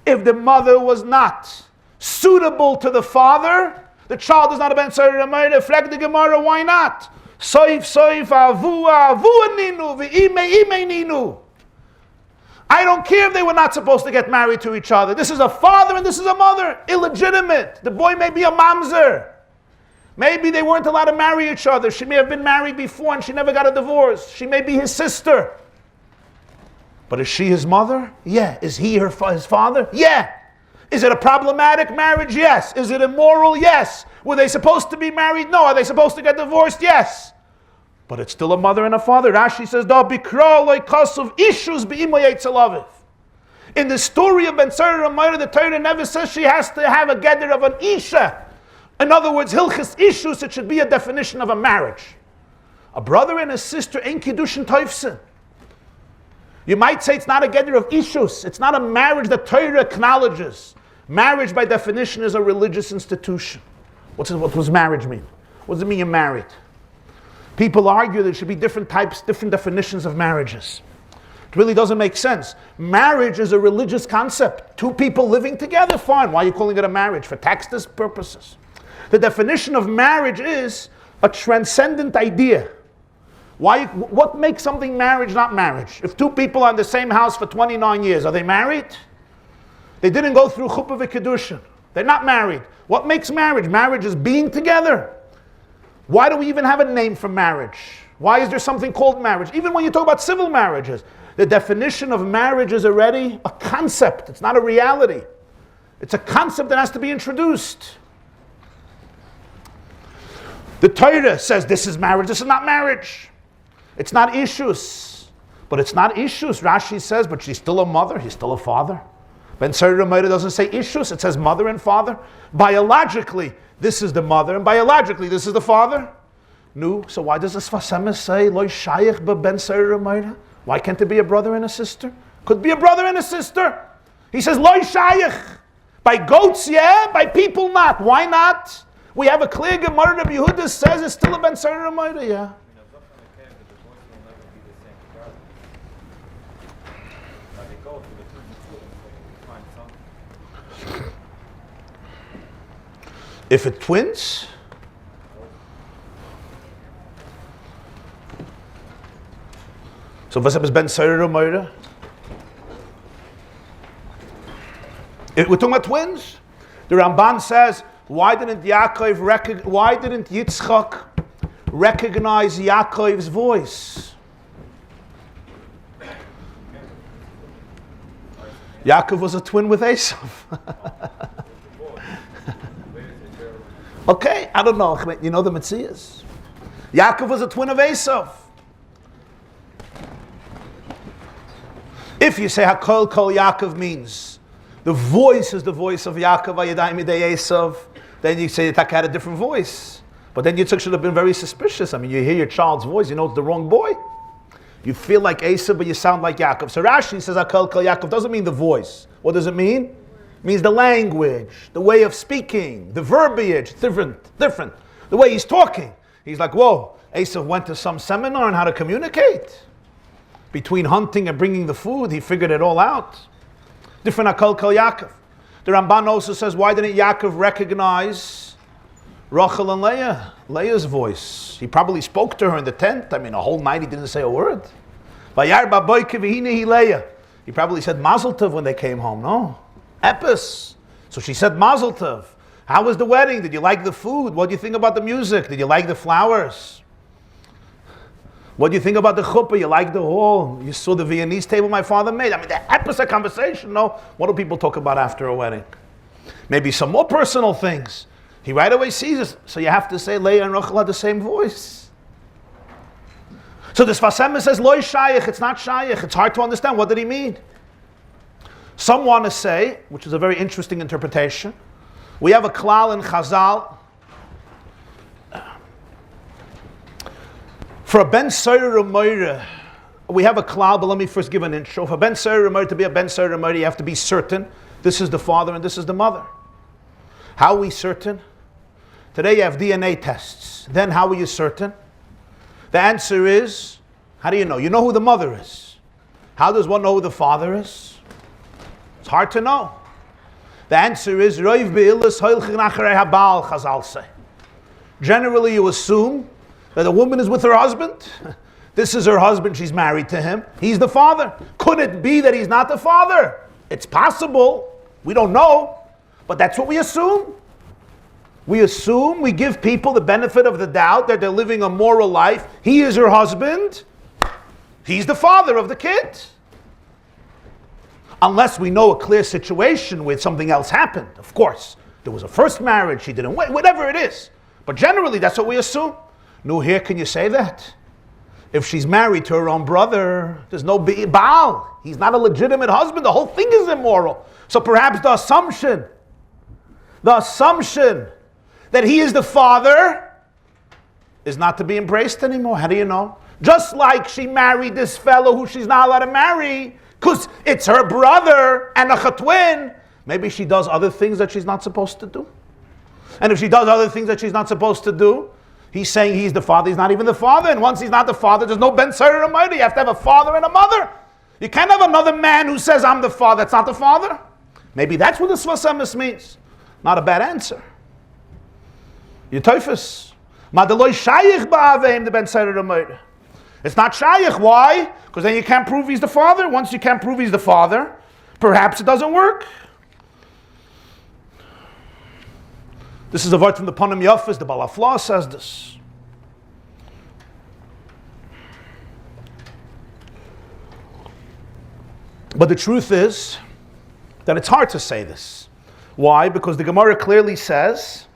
if the mother was not suitable to the father, the child is not a ben Saira Ramayra. Flag the Gemara, why not? I don't care if they were not supposed to get married to each other. This is a father and this is a mother. Illegitimate. The boy may be a mamzer. Maybe they weren't allowed to marry each other. She may have been married before and she never got a divorce. She may be his sister. But is she his mother? Yeah. Is he his father? Yeah. Is it a problematic marriage? Yes. Is it immoral? Yes. Were they supposed to be married? No. Are they supposed to get divorced? Yes. But it's still a mother and a father. Rashi says, in the story of Ben Saira Ramayra, the Torah never says she has to have a gather of an isha. In other words, hilchas ishus, it should be a definition of a marriage. A brother and a sister ain't kiddushin toifsin. You might say it's not a gather of ishus. It's not a marriage that Torah acknowledges. Marriage, by definition, is a religious institution. What does marriage mean? What does it mean you're married? People argue there should be different types, different definitions of marriages. It really doesn't make sense. Marriage is a religious concept. Two people living together, fine. Why are you calling it a marriage? For tax purposes. The definition of marriage is a transcendent idea. What makes something marriage not marriage? If two people are in the same house for 29 years, are they married? They didn't go through chuppah v'kedushin. They're not married. What makes marriage? Marriage is being together. Why do we even have a name for marriage? Why is there something called marriage? Even when you talk about civil marriages, the definition of marriage is already a concept. It's not a reality. It's a concept that has to be introduced. The Torah says this is marriage, this is not marriage. It's not issues. But it's not issues. Rashi says, but she's still a mother, he's still a father. Ben Sari Ramayda doesn't say issues, it says mother and father. Biologically, this is the mother, and biologically, this is the father. No, so why does the Sfas Emes say, Loi Shayach be Ben Sari Ramayda? Why can't there be a brother and a sister? Could be a brother and a sister. He says, Loi Shayach. By goats, yeah, by people, not. Why not? We have a clear Gemara Rabbi Yehuda says it's still a Ben Sari Ramayda, yeah. If it's twins, so was is Ben Sari Ramayda? If we're talking about twins, the Ramban says, why didn't Yitzchak recognize Yaakov's voice? Yaakov was a twin with Esav. Okay, I don't know. You know the Metzias. Yaakov was a twin of Esav. If you say Hakol Kol Yaakov means the voice is the voice of Yaakov Vayadai Midei Esav, then you say Yitzchak had a different voice. But then Yitzchak should have been very suspicious. I mean, you hear your child's voice, you know it's the wrong boy. You feel like Esav, but you sound like Yaakov. So Rashi says Hakol Kol Yaakov doesn't mean the voice. What does it mean? It means the language, the way of speaking, the verbiage, different. The way he's talking. He's like, whoa, Esav went to some seminar on how to communicate. Between hunting and bringing the food, he figured it all out. Different Hakol Kol Yaakov. The Ramban also says, why didn't Yaakov recognize Rachel and Leah? Leah's voice. He probably spoke to her in the tent. I mean, a whole night he didn't say a word. He probably said Mazel Tov when they came home, no? Epis. So she said Mazel Tov. How was the wedding? Did you like the food? What do you think about the music? Did you like the flowers? What do you think about the chuppah? You like the hall? You saw the Viennese table my father made? I mean, the episode conversation, no? What do people talk about after a wedding? Maybe some more personal things. He right away sees us. So you have to say Leah and Rachel had the same voice. So the Sfas Emes says, Loi Shayach, it's not Shayach. It's hard to understand. What did he mean? Some want to say, which is a very interesting interpretation, we have a klal in Chazal. For a Ben Sari Ramayda, we have a klal, but let me first give an intro. For Ben Sari Ramayda to be a Ben Sari Ramayda, you have to be certain this is the father and this is the mother. How are we certain? Today you have DNA tests. Then how are you certain? The answer is, how do you know? You know who the mother is. How does one know who the father is? It's hard to know. The answer is, Chazal say. Generally you assume that a woman is with her husband. This is her husband, she's married to him. He's the father. Could it be that he's not the father? It's possible. We don't know. But that's what we assume. We assume, we give people the benefit of the doubt that they're living a moral life. He is her husband. He's the father of the kid. Unless we know a clear situation where something else happened. Of course, there was a first marriage, she didn't wait, whatever it is. But generally, that's what we assume. No, here can you say that? If she's married to her own brother, there's no Baal. He's not a legitimate husband. The whole thing is immoral. So perhaps the assumption that he is the father is not to be embraced anymore. How do you know? Just like she married this fellow who she's not allowed to marry because it's her brother and a twin. Maybe she does other things that she's not supposed to do. And if she does other things that she's not supposed to do, he's saying he's the father. He's not even the father. And once he's not the father, there's no Ben Sari Ramayda. You have to have a father and a mother. You can't have another man who says, I'm the father. That's not the father. Maybe that's what the Sfas Emes means. Not a bad answer. You teufus. Madaloi shayich ba'aveim the ben Seder Ramayra. It's not shayich. Why? Because then you can't prove he's the father. Once you can't prove he's the father, perhaps it doesn't work. This is a word from the Ponim Yafis. The Balafla says this. But the truth is that it's hard to say this. Why? Because the Gemara clearly says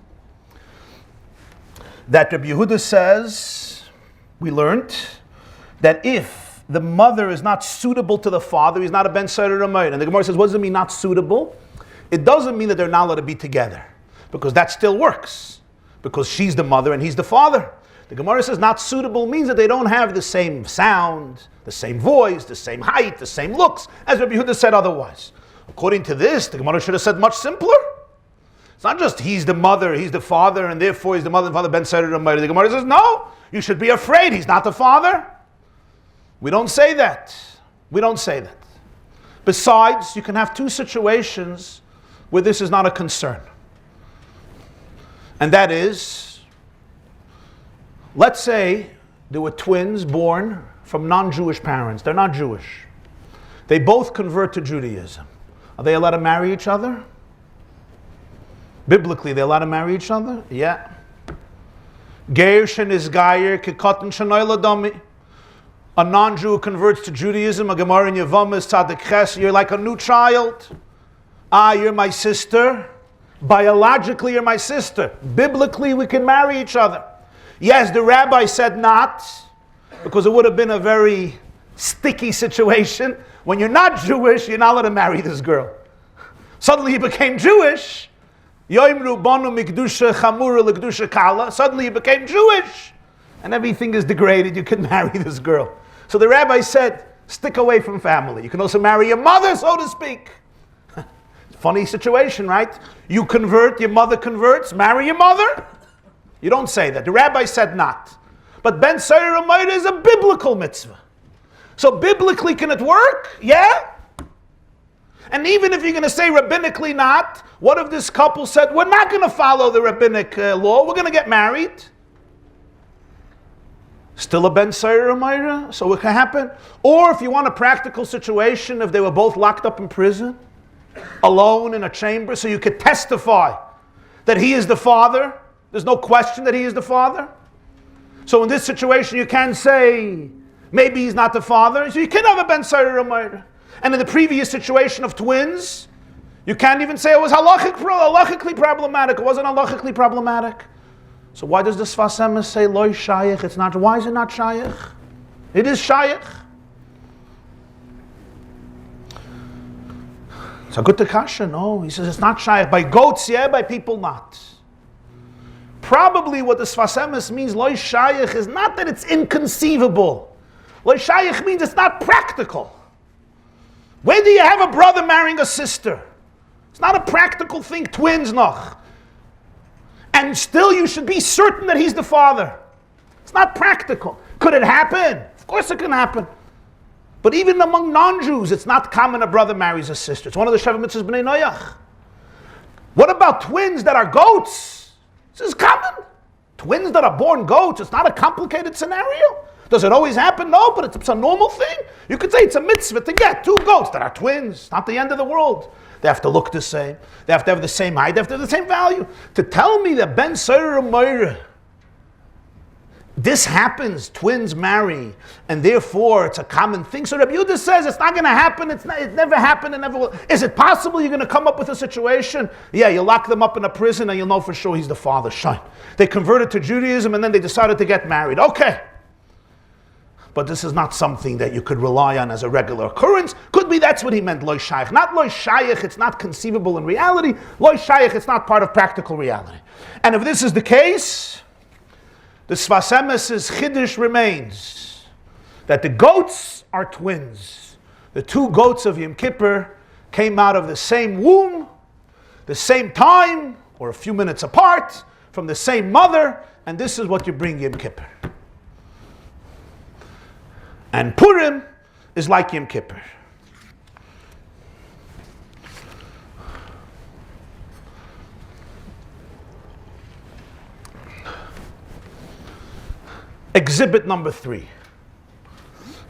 that Rabbi Yehuda says, we learned, that if the mother is not suitable to the father, he's not a ben Seder Ramayra. And the Gemara says, what does it mean not suitable? It doesn't mean that they're not allowed to be together, because that still works, because she's the mother and he's the father. The Gemara says not suitable means that they don't have the same sound, the same voice, the same height, the same looks, as Rabbi Yehuda said otherwise. According to this, the Gemara should have said much simpler. It's not just he's the mother, he's the father, and therefore he's the mother and father ben Seder Ramayra. The Gemara says, no, you should be afraid he's not the father. We don't say that. We don't say that. Besides, you can have two situations where this is not a concern. And that is, let's say there were twins born from non-Jewish parents. They're not Jewish. They both convert to Judaism. Are they allowed to marry each other? Biblically, they're allowed to marry each other? Yeah. Geir shenis gayer kikotin shenoy ladami. A non-Jew converts to Judaism. A Gemara in Yevamos Tzadik Ches. You're like a new child. You're my sister. Biologically, you're my sister. Biblically, we can marry each other. Yes, the rabbi said not, because it would have been a very sticky situation. When you're not Jewish, you're not allowed to marry this girl. Suddenly you became Jewish. Yoimru bonu mikdusha chamura lekdusha kala. Suddenly you became Jewish. And everything is degraded. You can marry this girl. So the rabbi said, stick away from family. You can also marry your mother, so to speak. Funny situation, right? You convert, your mother converts, marry your mother. You don't say that. The rabbi said not. But ben Seder Ramayra is a biblical mitzvah. So biblically, can it work? Yeah. And even if you're going to say rabbinically not, what if this couple said, we're not going to follow the rabbinic law, we're going to get married? Still a ben Seder Ramayra, so it can happen. Or if you want a practical situation, if they were both locked up in prison, alone in a chamber, so you could testify that he is the father. There's no question that he is the father. So in this situation, you can say, maybe he's not the father. So you can have a ben Seder Ramayra. And in the previous situation of twins, you can't even say it was halachically problematic. It wasn't halachically problematic. So why does the Sfas Emes say loy shayich? It's not. Why is it not shayich? It is shayich. It's a good kasha. No, he says it's not shayich. By goats, yeah, by people not. Probably what the Sfas Emes means, loy shayich, is not that it's inconceivable. Loy shayich means it's not practical. Where do you have a brother marrying a sister? It's not a practical thing, twins noch. And still you should be certain that he's the father. It's not practical. Could it happen? Of course it can happen. But even among non-Jews, it's not common a brother marries a sister. It's one of the Sheva Mitzvahs B'nai Noach. What about twins that are goats? This is common. Twins that are born goats, it's not a complicated scenario. Does it always happen? No, but it's a normal thing. You could say it's a mitzvah to get two goats that are twins. Not the end of the world. They have to look the same. They have to have the same height. They have to have the same value. To tell me that ben Seder Ramayra, this happens, twins marry, and therefore it's a common thing. So Rabbi Yehuda says it's not going to happen. It never happened. It never will. Is it possible you're going to come up with a situation? Yeah, you lock them up in a prison and you'll know for sure he's the father. Shine. They converted to Judaism and then they decided to get married. Okay. But this is not something that you could rely on as a regular occurrence. Could be that's what he meant, loy shayich. Not loy shayich, it's not conceivable in reality. Loy shayich, it's not part of practical reality. And if this is the case, the Sfas Emes's chiddush remains that the goats are twins. The two goats of Yom Kippur came out of the same womb, the same time, or a few minutes apart, from the same mother, and this is what you bring Yom Kippur. And Purim is like Yom Kippur. Exhibit number 3.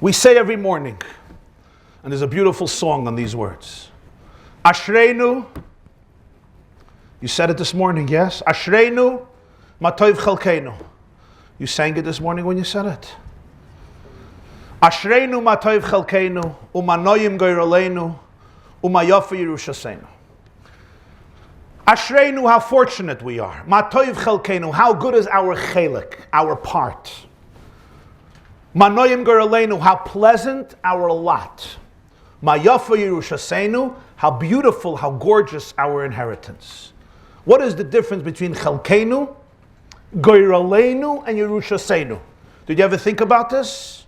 We say every morning, and there's a beautiful song on these words. Ashreinu, you said it this morning, yes? Ashreinu, matov chalkeinu. You sang it this morning when you said it. Ashreinu matov chalkeinu, umanoyim goyraleinu, umayofa Yerushaseinu. Ashreinu, how fortunate we are. Matov chalkeinu, how good is our chelik, our part. Manoyim goyraleinu, how pleasant our lot. Mayofa Yerushaseinu, how beautiful, how gorgeous our inheritance. What is the difference between chalkeinu, goyraleinu, and Yerushaseinu? Did you ever think about this?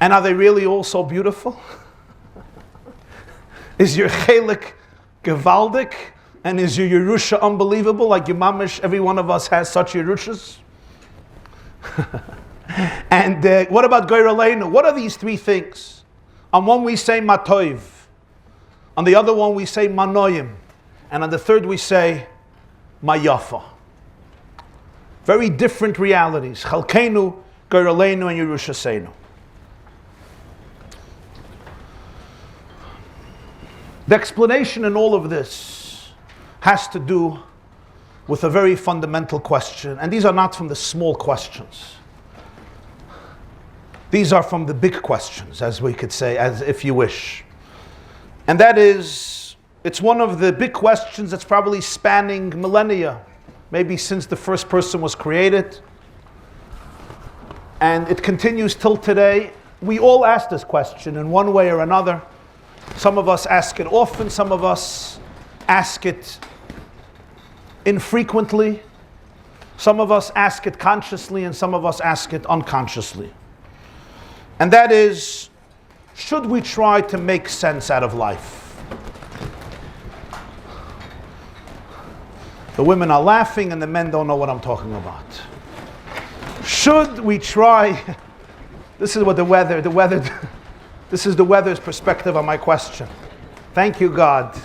And are they really all so beautiful? Is your chelik gewaldig? And is your Yerusha unbelievable? Like your mamish, every one of us has such Yerushas. And what about goyraleinu? What are these 3 things? On one we say matoiv. On the other one we say manoyim. And on the third we say mayafa. Very different realities. Chalkeinu, goyraleinu, and Yerushaseinu. The explanation in all of this has to do with a very fundamental question. And these are not from the small questions. These are from the big questions, as we could say, as if you wish. And that is, it's one of the big questions that's probably spanning millennia, maybe since the first person was created. And it continues till today. We all ask this question in one way or another. Some of us ask it often, some of us ask it infrequently. Some of us ask it consciously, and some of us ask it unconsciously. And that is, should we try to make sense out of life? The women are laughing and the men don't know what I'm talking about. Should we try, this is what the weather, this is the weather's perspective on my question. Thank you, God.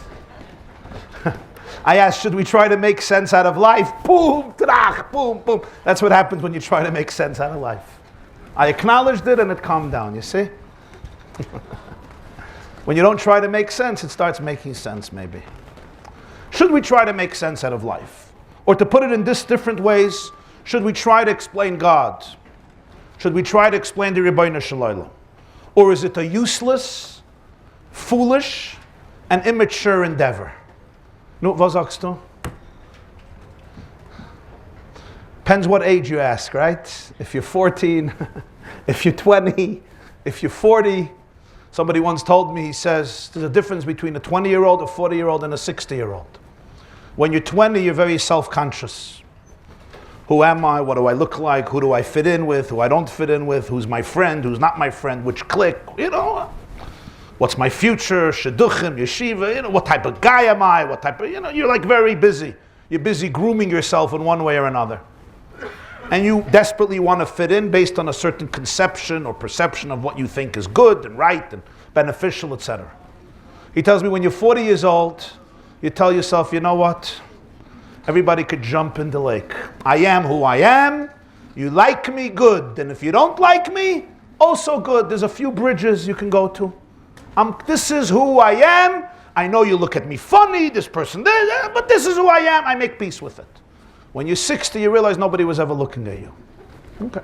I asked, should we try to make sense out of life? Boom, trach, boom, boom. That's what happens when you try to make sense out of life. I acknowledged it and it calmed down, you see? When you don't try to make sense, it starts making sense maybe. Should we try to make sense out of life? Or to put it in this different ways, should we try to explain God? Should we try to explain the Ribbono Shel Olam? Or is it a useless, foolish, and immature endeavor? No, was sagst du? Depends what age you ask, right? If you're 14, if you're 20, if you're 40. Somebody once told me, he says, there's a difference between a 20-year-old, a 40-year-old, and a 60-year-old. When you're 20, you're very self-conscious. Who am I? What do I look like? Who do I fit in with? Who I don't fit in with? Who's my friend? Who's not my friend? Which clique? You know, what's my future? Shidduchim, yeshiva, you know, what type of guy am I? What type of, you know, you're like very busy. You're busy grooming yourself in one way or another. And you desperately want to fit in based on a certain conception or perception of what you think is good and right and beneficial, etc. He tells me when you're 40 years old, you tell yourself, you know what? Everybody could jump in the lake. I am who I am. You like me, good. And if you don't like me, also good. There's a few bridges you can go to. This is who I am. I know you look at me funny, this person there, but this is who I am. I make peace with it. When you're 60, you realize nobody was ever looking at you. Okay.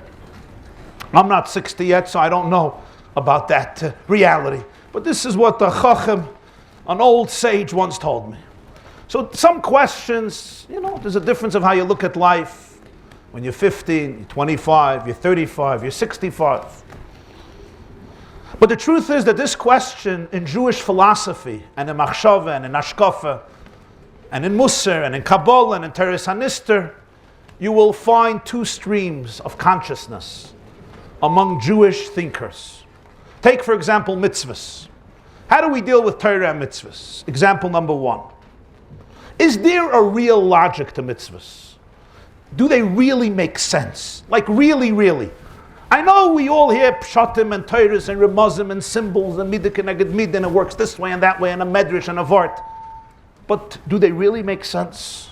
I'm not 60 yet, so I don't know about that reality. But this is what the Chacham, an old sage, once told me. So some questions, you know, there's a difference of how you look at life. When you're 15, you're 25, you're 35, you're 65. But the truth is that this question in Jewish philosophy, and in Machshava, and in Ashkafa, and in Musar, and in Kabbalah, and in Teres HaNister, you will find two streams of consciousness among Jewish thinkers. Take, for example, mitzvahs. How do we deal with Torah and mitzvahs? Example number one. Is there a real logic to mitzvahs? Do they really make sense? Like really, really? I know we all hear pshatim and Torahs and remazim and symbols and midah keneged midah, and it works this way and that way and a medrash and a vart. But do they really make sense?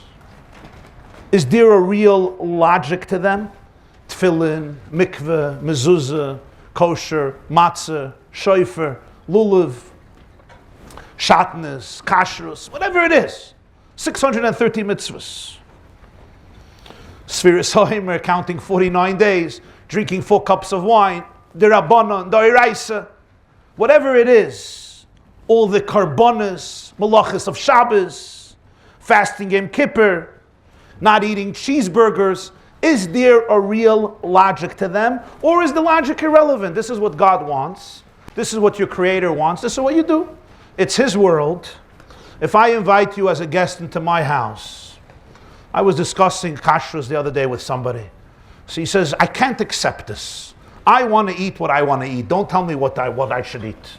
Is there a real logic to them? Tefillin, mikveh, mezuzah, kosher, matzah, shofar, lulav, shatnez, kashrus, whatever it is. 630 mitzvahs. Sfiras Homer, counting 49 days, drinking 4 cups of wine, derabbanon, d'oraisa, whatever it is. All the karbonas, malachas of Shabbos, fasting Yom Kippur, not eating cheeseburgers. Is there a real logic to them? Or is the logic irrelevant? This is what God wants. This is what your Creator wants. This is what you do. It's His world. If I invite you as a guest into my house, I was discussing kashrus the other day with somebody. So he says, I can't accept this. I want to eat what I want to eat. Don't tell me what I should eat.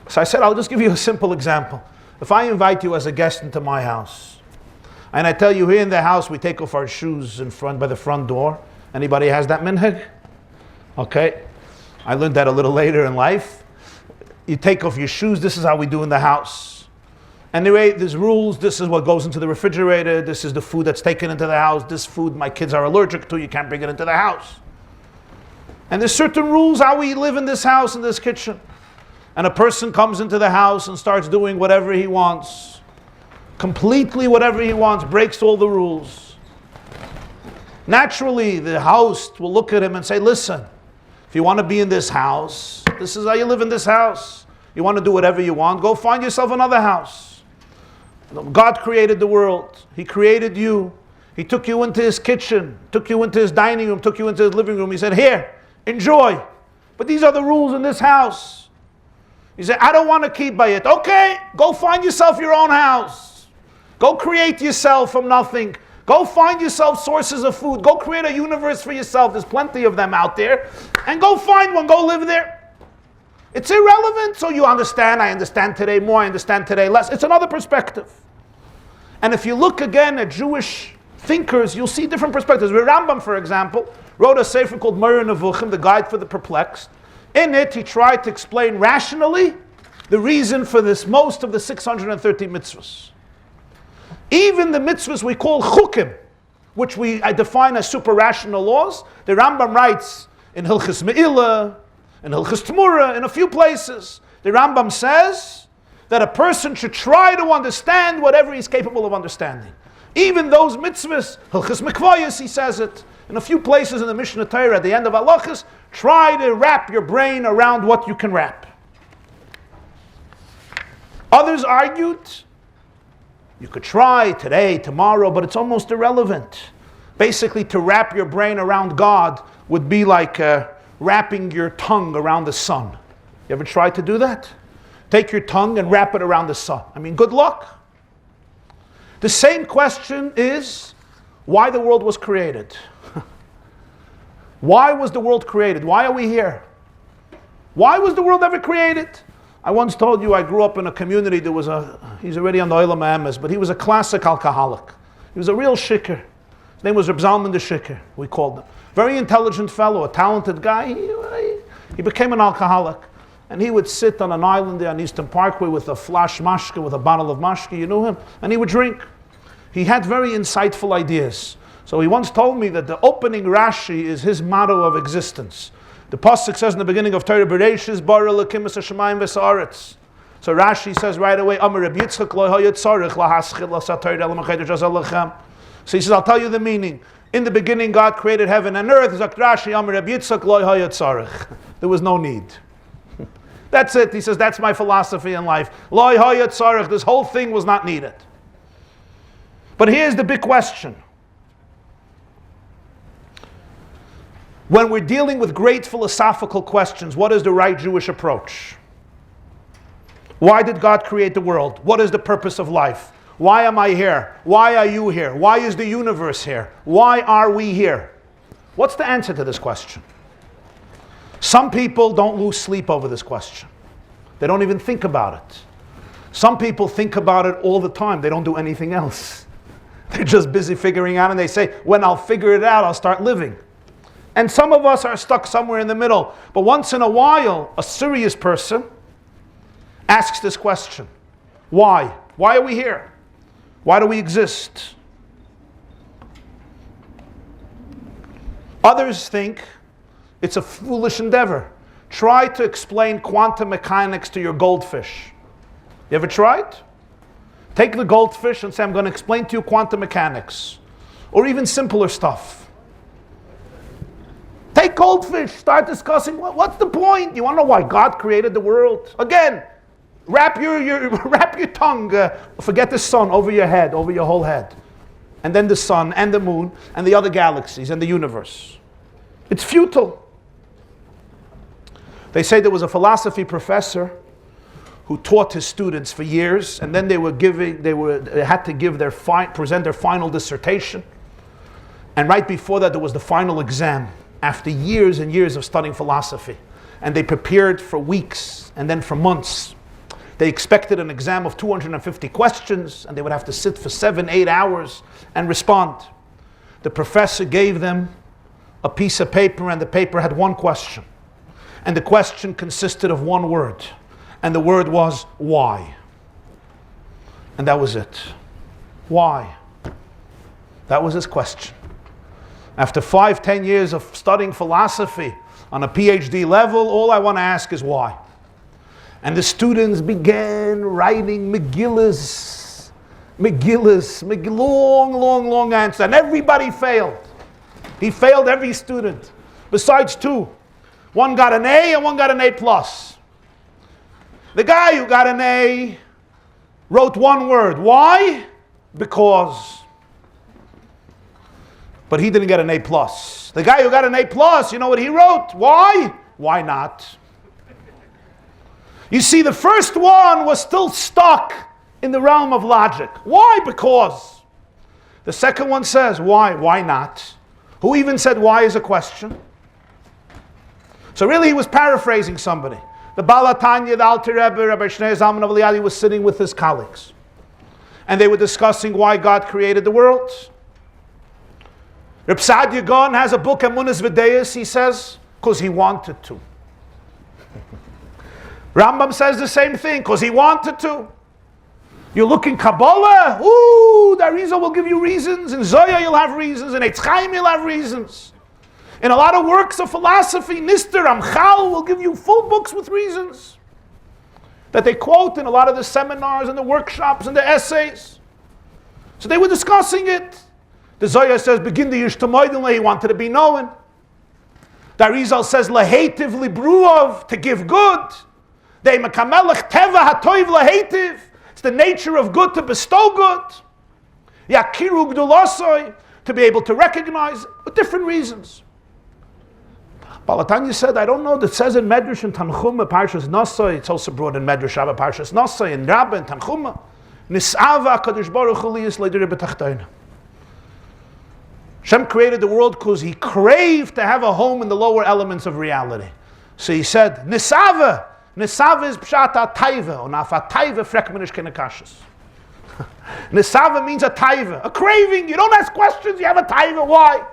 So I said, I'll just give you a simple example. If I invite you as a guest into my house, and I tell you here in the house we take off our shoes by the front door. Anybody has that minhag? Okay. I learned that a little later in life. You take off your shoes. This is how we do in the house. Anyway, there's rules. This is what goes into the refrigerator. This is the food that's taken into the house. This food my kids are allergic to. You can't bring it into the house. And there's certain rules how we live in this house, in this kitchen. And a person comes into the house and starts doing whatever he wants. Completely whatever he wants, breaks all the rules. Naturally, the host will look at him and say, listen, if you want to be in this house, this is how you live in this house. You want to do whatever you want, go find yourself another house. God created the world. He created you. He took you into His kitchen, took you into His dining room, took you into His living room. He said, here, enjoy. But these are the rules in this house. He said, I don't want to keep by it. Okay, go find yourself your own house. Go create yourself from nothing. Go find yourself sources of food. Go create a universe for yourself. There's plenty of them out there. And go find one. Go live there. It's irrelevant. So you understand. I understand today more. I understand today less. It's another perspective. And if you look again at Jewish thinkers, you'll see different perspectives. Rambam, for example, wrote a sefer called Moreh Nevuchim, the Guide for the Perplexed. In it, he tried to explain rationally the reason for this most of the 630 mitzvahs. Even the mitzvahs we call chukim, which I define as super-rational laws, the Rambam writes in Hilchos Me'ilah, in Hilchos Tmura, in a few places. The Rambam says that a person should try to understand whatever he's capable of understanding. Even those mitzvahs, Hilchos Mikvayos, he says it. In a few places in the Mishnah Torah, at the end of halachas, try to wrap your brain around what you can wrap. Others argued, you could try today, tomorrow, but it's almost irrelevant. Basically, to wrap your brain around God would be like wrapping your tongue around the sun. You ever tried to do that? Take your tongue and wrap it around the sun. I mean, good luck. The same question is why the world was created. Why was the world created? Why are we here? Why was the world ever created? I once told you I grew up in a community. He's already on the Olam Emes, but he was a classic alcoholic. He was a real shikker. His name was Reb Zalman the Shikker, we called him. Very intelligent fellow, a talented guy. He became an alcoholic. And he would sit on an island there on Eastern Parkway with a flash mashka, with a bottle of mashka, you knew him, and he would drink. He had very insightful ideas. So he once told me that the opening Rashi is his motto of existence. The pasuk says in the beginning of Torah, Bereshis bara Elokim es hashamayim v'sa'aretz. So Rashi says right away, Amar Reb Yitzchak lo hayot tzarich lahaschil lasator elam chayder jazal lechem. So he says, I'll tell you the meaning. In the beginning, God created heaven and earth. Zak Rashi, Amar Reb Yitzchak lo hayot tzarich. There was no need. That's it. He says, that's my philosophy in life. Lo hayot tzarich. This whole thing was not needed. But here's the big question. When we're dealing with great philosophical questions, what is the right Jewish approach? Why did God create the world? What is the purpose of life? Why am I here? Why are you here? Why is the universe here? Why are we here? What's the answer to this question? Some people don't lose sleep over this question. They don't even think about it. Some people think about it all the time. They don't do anything else. They're just busy figuring out, and they say, when I'll figure it out, I'll start living. And some of us are stuck somewhere in the middle. But once in a while, a serious person asks this question. Why? Why are we here? Why do we exist? Others think it's a foolish endeavor. Try to explain quantum mechanics to your goldfish. You ever tried? Take the goldfish and say, I'm going to explain to you quantum mechanics. Or even simpler stuff. Take goldfish, start discussing, what's the point? You want to know why God created the world? Again, wrap your tongue, forget the sun over your head, over your whole head. And then the sun and the moon and the other galaxies and the universe. It's futile. They say there was a philosophy professor who taught his students for years, and then they had to present their final dissertation. And right before that, there was the final exam, after years and years of studying philosophy. And they prepared for weeks and then for months. They expected an exam of 250 questions, and they would have to sit for 7-8 hours and respond. The professor gave them a piece of paper, and the paper had one question. And the question consisted of one word. And the word was, why? And that was it. Why? That was his question. After 5-10 years of studying philosophy on a PhD level, all I want to ask is why? And the students began writing Megillas, long answer. And everybody failed. He failed every student, besides 2. One got an A and one got an A+. The guy who got an A wrote one word. Why? Because. But he didn't get an A+. The guy who got an A+, you know what he wrote? Why? Why not? You see, the first one was still stuck in the realm of logic. Why? Because. The second one says, why? Why not? Who even said why is a question? So really he was paraphrasing somebody. The Baal HaTanya, the Alter Rebbe, Rabbi Shneur Zalman of Liadi was sitting with his colleagues. And they were discussing why God created the world. Reb Saadia Gaon has a book, Emunas V'Deis, he says, because he wanted to. Rambam says the same thing, because he wanted to. You look in Kabbalah, the Arizal will give you reasons. In Zoya you'll have reasons. In Eitz Chaim you'll have reasons. In a lot of works of philosophy, Nister, Ramchal will give you full books with reasons that they quote in a lot of the seminars and the workshops and the essays. So they were discussing it. The Zoya says, begin the Yishtamoidin, he wanted to be known. The Arizal says, Lahetiv libruov, to give good. They mekamelech teva hatoiv lahetiv. It's the nature of good to bestow good. Yakiru gdulosoi, to be able to recognize, with different reasons. Baal HaTanya said, I don't know, that says in Medrash and Tanchuma, Parshas Nosoi, it's also brought in Medrash Rabba, Parshas Nosoi, and Rabbi and Tanchuma. Nis'ava HaKadosh Baruch Hu liyis leidir b'tachtoina. Hashem created the world because he craved to have a home in the lower elements of reality. So he said, Nisava. Nisava is pshat taiva, or nafa taiva frekmenish kenakashas. Nisava means a taiva, a craving. You don't ask questions, you have a taiva. Why?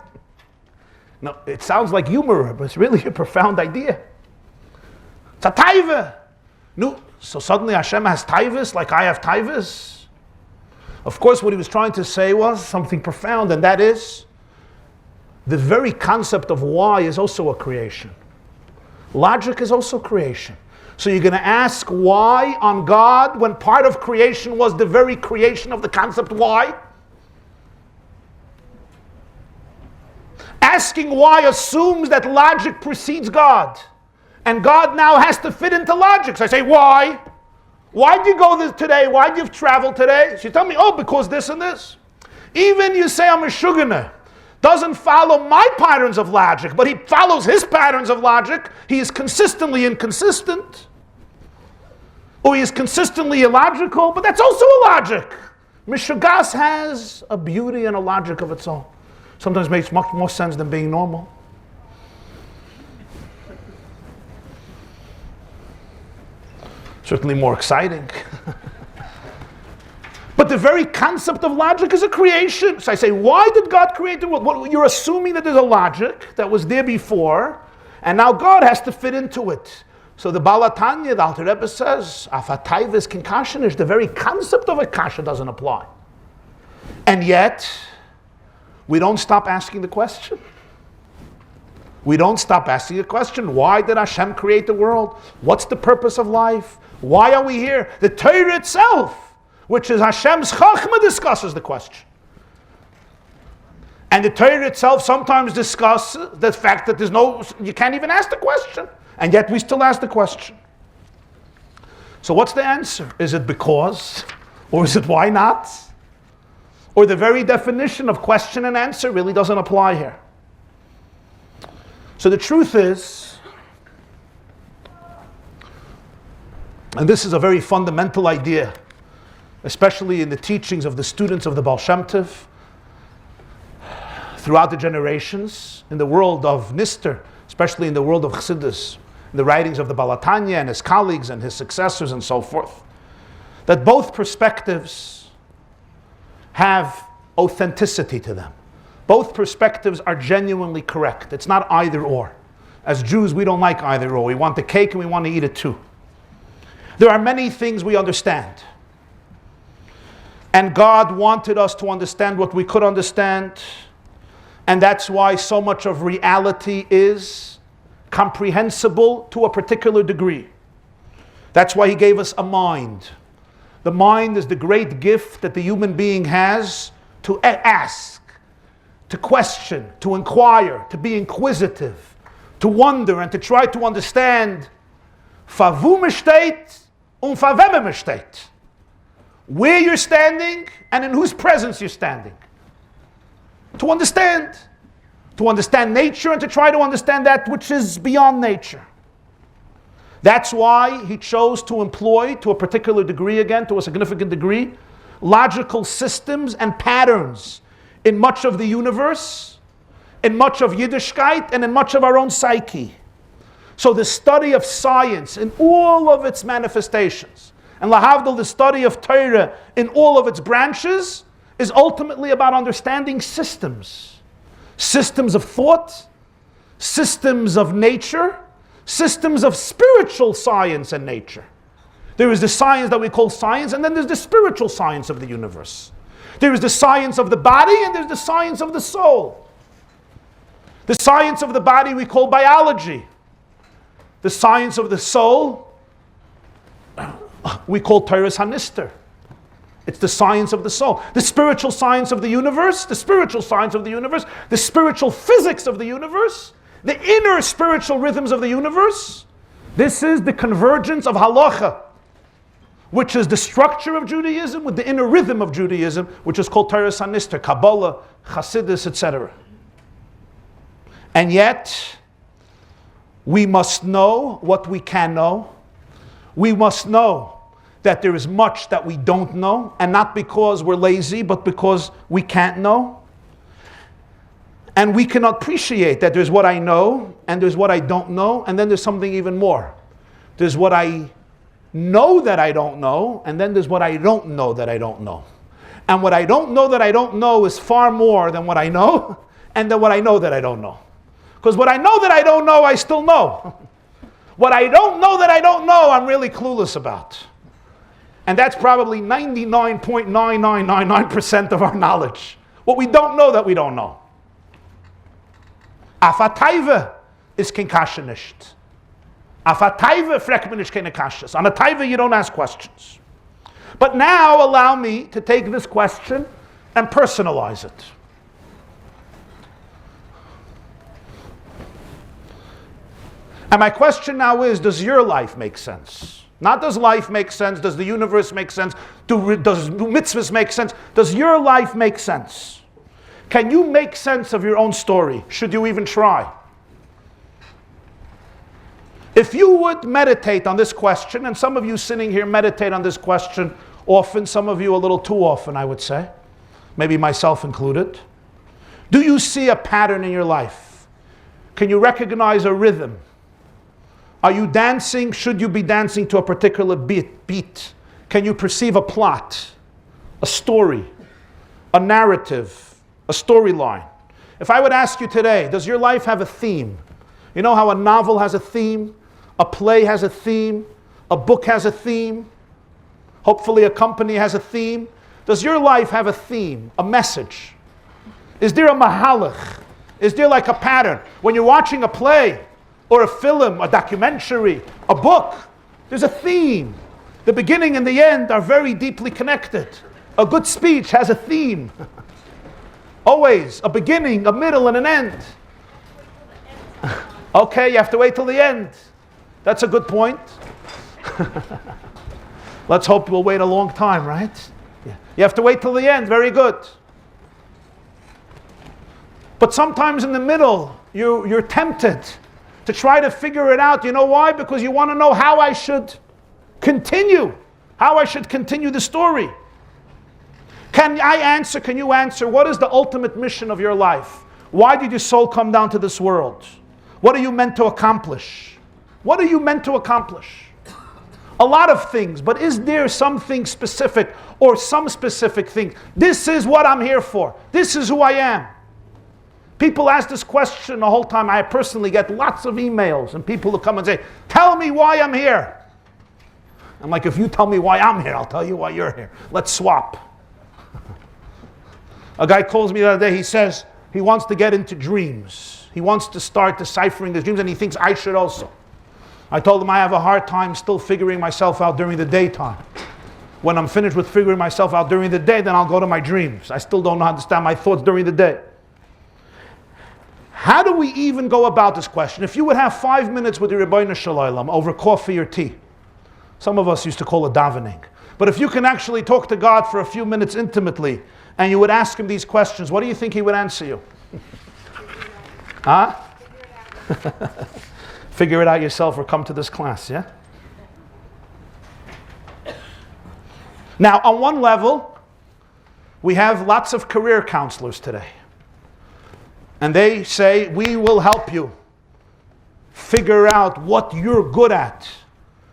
No, it sounds like humor, but it's really a profound idea. It's a taiva. No, so suddenly Hashem has taivas like I have taivas. Of course, what he was trying to say was something profound, and that is the very concept of why is also a creation. Logic is also creation. So you're going to ask why on God when part of creation was the very creation of the concept why? Asking why assumes that logic precedes God. And God now has to fit into logic. So I say, why? Why did you go today? Why did you travel today? So you tell me, because this and this. Even you say I'm a shuganer. Doesn't follow my patterns of logic, but he follows his patterns of logic. He is consistently inconsistent. Or he is consistently illogical, but that's also a logic. Mishugas has a beauty and a logic of its own. Sometimes makes much more sense than being normal. Certainly more exciting. But the very concept of logic is a creation. So I say, why did God create the world? Well, you're assuming that there's a logic that was there before, and now God has to fit into it. So the Baal HaTanya, the Alter Rebbe says, Afatayvis kinkashinish, the very concept of a kasha doesn't apply. And yet, we don't stop asking the question. We don't stop asking a question. Why did Hashem create the world? What's the purpose of life? Why are we here? The Torah itself, which is Hashem's Chachma, discusses the question. And the Torah itself sometimes discusses the fact that you can't even ask the question. And yet we still ask the question. So what's the answer? Is it because? Or is it why not? Or the very definition of question and answer really doesn't apply here? So the truth is, and this is a very fundamental idea, especially in the teachings of the students of the Baal Shem Tov, throughout the generations, in the world of Nister, especially in the world of Chassidus, in the writings of the Baal HaTanya and his colleagues and his successors and so forth, that both perspectives have authenticity to them. Both perspectives are genuinely correct. It's not either or. As Jews, we don't like either or. We want the cake and we want to eat it too. There are many things we understand. And God wanted us to understand what we could understand. And that's why so much of reality is comprehensible to a particular degree. That's why He gave us a mind. The mind is the great gift that the human being has to ask, to question, to inquire, to be inquisitive, to wonder and to try to understand favu me steht und fa wem me steht. Where you're standing and in whose presence you're standing. To understand nature and to try to understand that which is beyond nature. That's why He chose to employ, to a particular degree again, to a significant degree, logical systems and patterns in much of the universe, in much of Yiddishkeit, and in much of our own psyche. So the study of science in all of its manifestations, and lahavdil, the study of Torah in all of its branches, is ultimately about understanding systems. Systems of thought, systems of nature, systems of spiritual science and nature. There is the science that we call science, and then there's the spiritual science of the universe. There is the science of the body, and there's the science of the soul. The science of the body we call biology. The science of the soul we call Torah's Hanister. It's the science of the soul. The spiritual science of the universe, the spiritual science of the universe, the spiritual physics of the universe, the inner spiritual rhythms of the universe. This is the convergence of halacha, which is the structure of Judaism, with the inner rhythm of Judaism, which is called Torah's Hanister, Kabbalah, Chassidus, etc. And yet, we must know what we can know. We must know that there is much that we don't know, and not because we're lazy, but because we can't know. And we can appreciate that there's what I know, and there's what I don't know, and then there's something even more. There's what I know that I don't know, and then there's what I don't know that I don't know. And what I don't know that I don't know is far more than what I know, and than what I know that I don't know. Because what I know that I don't know, I still know. What I don't know that I don't know, I'm really clueless about. And that's probably 99.9999% of our knowledge. What we don't know that we don't know. Afataiva is kein kasha nicht. Afataiva fragt man nicht keine kashas. On a taiva you don't ask questions. But now allow me to take this question and personalize it. And my question now is, does your life make sense? Not does life make sense, does the universe make sense, does mitzvahs make sense? Does your life make sense? Can you make sense of your own story? Should you even try? If you would meditate on this question, and some of you sitting here meditate on this question often, some of you a little too often, I would say, maybe myself included. Do you see a pattern in your life? Can you recognize a rhythm? Are you dancing? Should you be dancing to a particular beat? Can you perceive a plot, a story, a narrative, a storyline? If I would ask you today, does your life have a theme? You know how a novel has a theme, a play has a theme, a book has a theme, hopefully a company has a theme. Does your life have a theme, a message? Is there a mahalach? Is there like a pattern? When you're watching a play or a film, a documentary, a book, there's a theme. The beginning and the end are very deeply connected. A good speech has a theme. Always a beginning, a middle, and an end. Okay, you have to wait till the end. That's a good point. Let's hope we'll wait a long time, right? Yeah. You have to wait till the end. Very good. But sometimes in the middle, you're tempted to try to figure it out. You know why? Because you want to know how I should continue. How I should continue the story. Can you answer, what is the ultimate mission of your life? Why did your soul come down to this world? What are you meant to accomplish? What are you meant to accomplish? A lot of things, but is there something specific or some specific thing? This is what I'm here for. This is who I am. People ask this question the whole time. I personally get lots of emails and people who come and say, tell me why I'm here. I'm like, if you tell me why I'm here, I'll tell you why you're here. Let's swap. A guy calls me the other day, he says he wants to get into dreams. He wants to start deciphering his dreams and he thinks I should also. I told him I have a hard time still figuring myself out during the daytime. When I'm finished with figuring myself out during the day, then I'll go to my dreams. I still don't understand my thoughts during the day. How do we even go about this question? If you would have 5 minutes with the Rabbi Shalom over coffee or tea, some of us used to call it davening. But if you can actually talk to God for a few minutes intimately, and you would ask him these questions, what do you think he would answer you? Huh? Figure it out yourself or come to this class, yeah? Now, on one level, we have lots of career counselors today. And they say, we will help you figure out what you're good at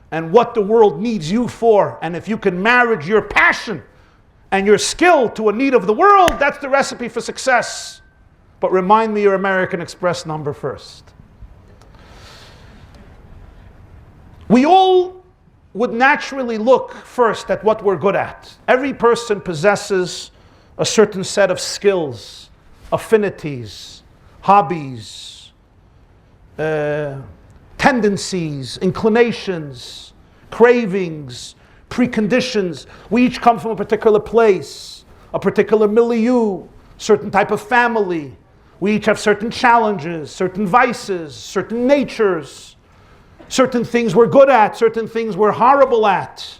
and what the world needs you for. And if you can marry your passion and your skill to a need of the world, that's the recipe for success. But remind me your American Express number first. We all would naturally look first at what we're good at. Every person possesses a certain set of skills, affinities, hobbies, tendencies, inclinations, cravings, preconditions. We each come from a particular place, a particular milieu, certain type of family. We each have certain challenges, certain vices, certain natures, certain things we're good at, certain things we're horrible at.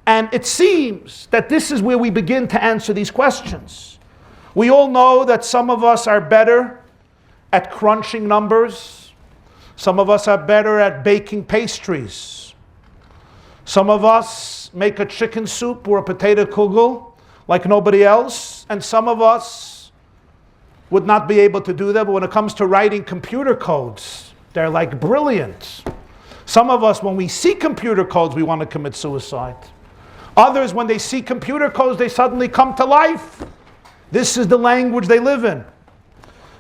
And it seems that this is where we begin to answer these questions. We all know that some of us are better at crunching numbers. Some of us are better at baking pastries. Some of us make a chicken soup or a potato kugel like nobody else. And some of us would not be able to do that. But when it comes to writing computer codes, they're like brilliant. Some of us, when we see computer codes, we want to commit suicide. Others, when they see computer codes, they suddenly come to life. This is the language they live in.